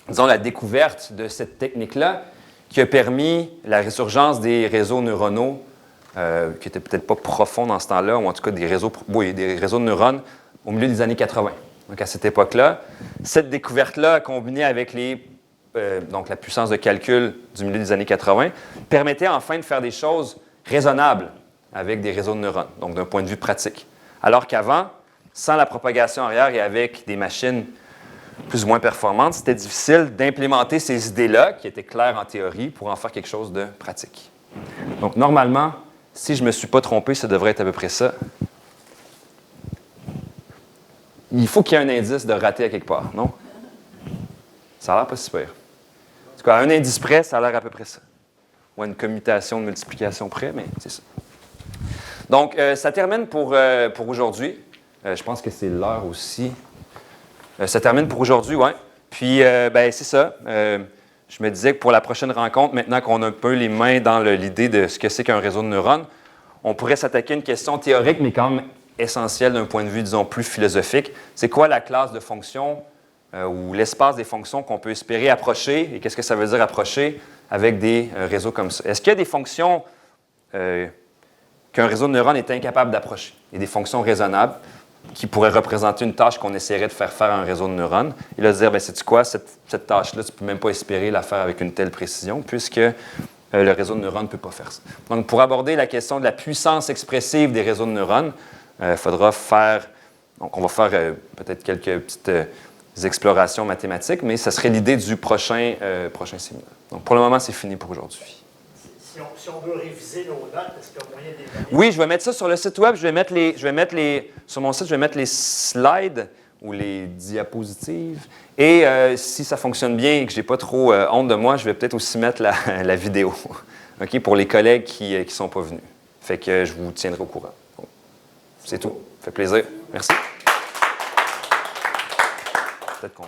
disons, la découverte de cette technique-là qui a permis la résurgence des réseaux neuronaux qui n'étaient peut-être pas profonds dans ce temps-là, ou en tout cas des réseaux de neurones au milieu des années 80. Donc, à cette époque-là, cette découverte-là, combinée avec donc la puissance de calcul du milieu des années 80, permettait enfin de faire des choses raisonnables avec des réseaux de neurones, donc d'un point de vue pratique. Alors qu'avant, sans la propagation arrière et avec des machines plus ou moins performantes, c'était difficile d'implémenter ces idées-là, qui étaient claires en théorie, pour en faire quelque chose de pratique. Donc, normalement, si je ne me suis pas trompé, ça devrait être à peu près ça. Il faut qu'il y ait un indice de raté à quelque part, non? Ça a l'air pas super. En tout cas, à un indice près, ça a l'air à peu près ça. Ou à une commutation de multiplication près, mais c'est ça. Donc, ça termine pour aujourd'hui. Je pense que c'est l'heure aussi. Ça termine pour aujourd'hui, oui. Puis, c'est ça. Je me disais que pour la prochaine rencontre, maintenant qu'on a un peu les mains dans l'idée de ce que c'est qu'un réseau de neurones, on pourrait s'attaquer à une question théorique, mais quand même essentielle d'un point de vue, disons, plus philosophique. C'est quoi la classe de fonctions ou l'espace des fonctions qu'on peut espérer approcher, et qu'est-ce que ça veut dire approcher avec des réseaux comme ça? Est-ce qu'il y a des fonctions qu'un réseau de neurones est incapable d'approcher? Il y a des fonctions raisonnables qui pourraient représenter une tâche qu'on essaierait de faire à un réseau de neurones. Et là, se dire, sais-tu quoi, cette tâche-là, tu ne peux même pas espérer la faire avec une telle précision, puisque le réseau de neurones ne peut pas faire ça. Donc, pour aborder la question de la puissance expressive des réseaux de neurones, il faudra faire... Donc, on va faire peut-être quelques petites explorations mathématiques, mais ça serait l'idée du prochain séminaire. Donc, pour le moment, c'est fini pour aujourd'hui. Si on veut réviser nos notes, est-ce qu'il y a moyen d'évaluer? Oui, je vais mettre ça sur le site web. Sur mon site, je vais mettre les slides ou les diapositives. Et si ça fonctionne bien et que je n'ai pas trop honte de moi, je vais peut-être aussi mettre la vidéo, OK, pour les collègues qui ne sont pas venus. Fait que je vous tiendrai au courant. Bon, c'est tout. Ça fait plaisir. Merci. Peut-être qu'on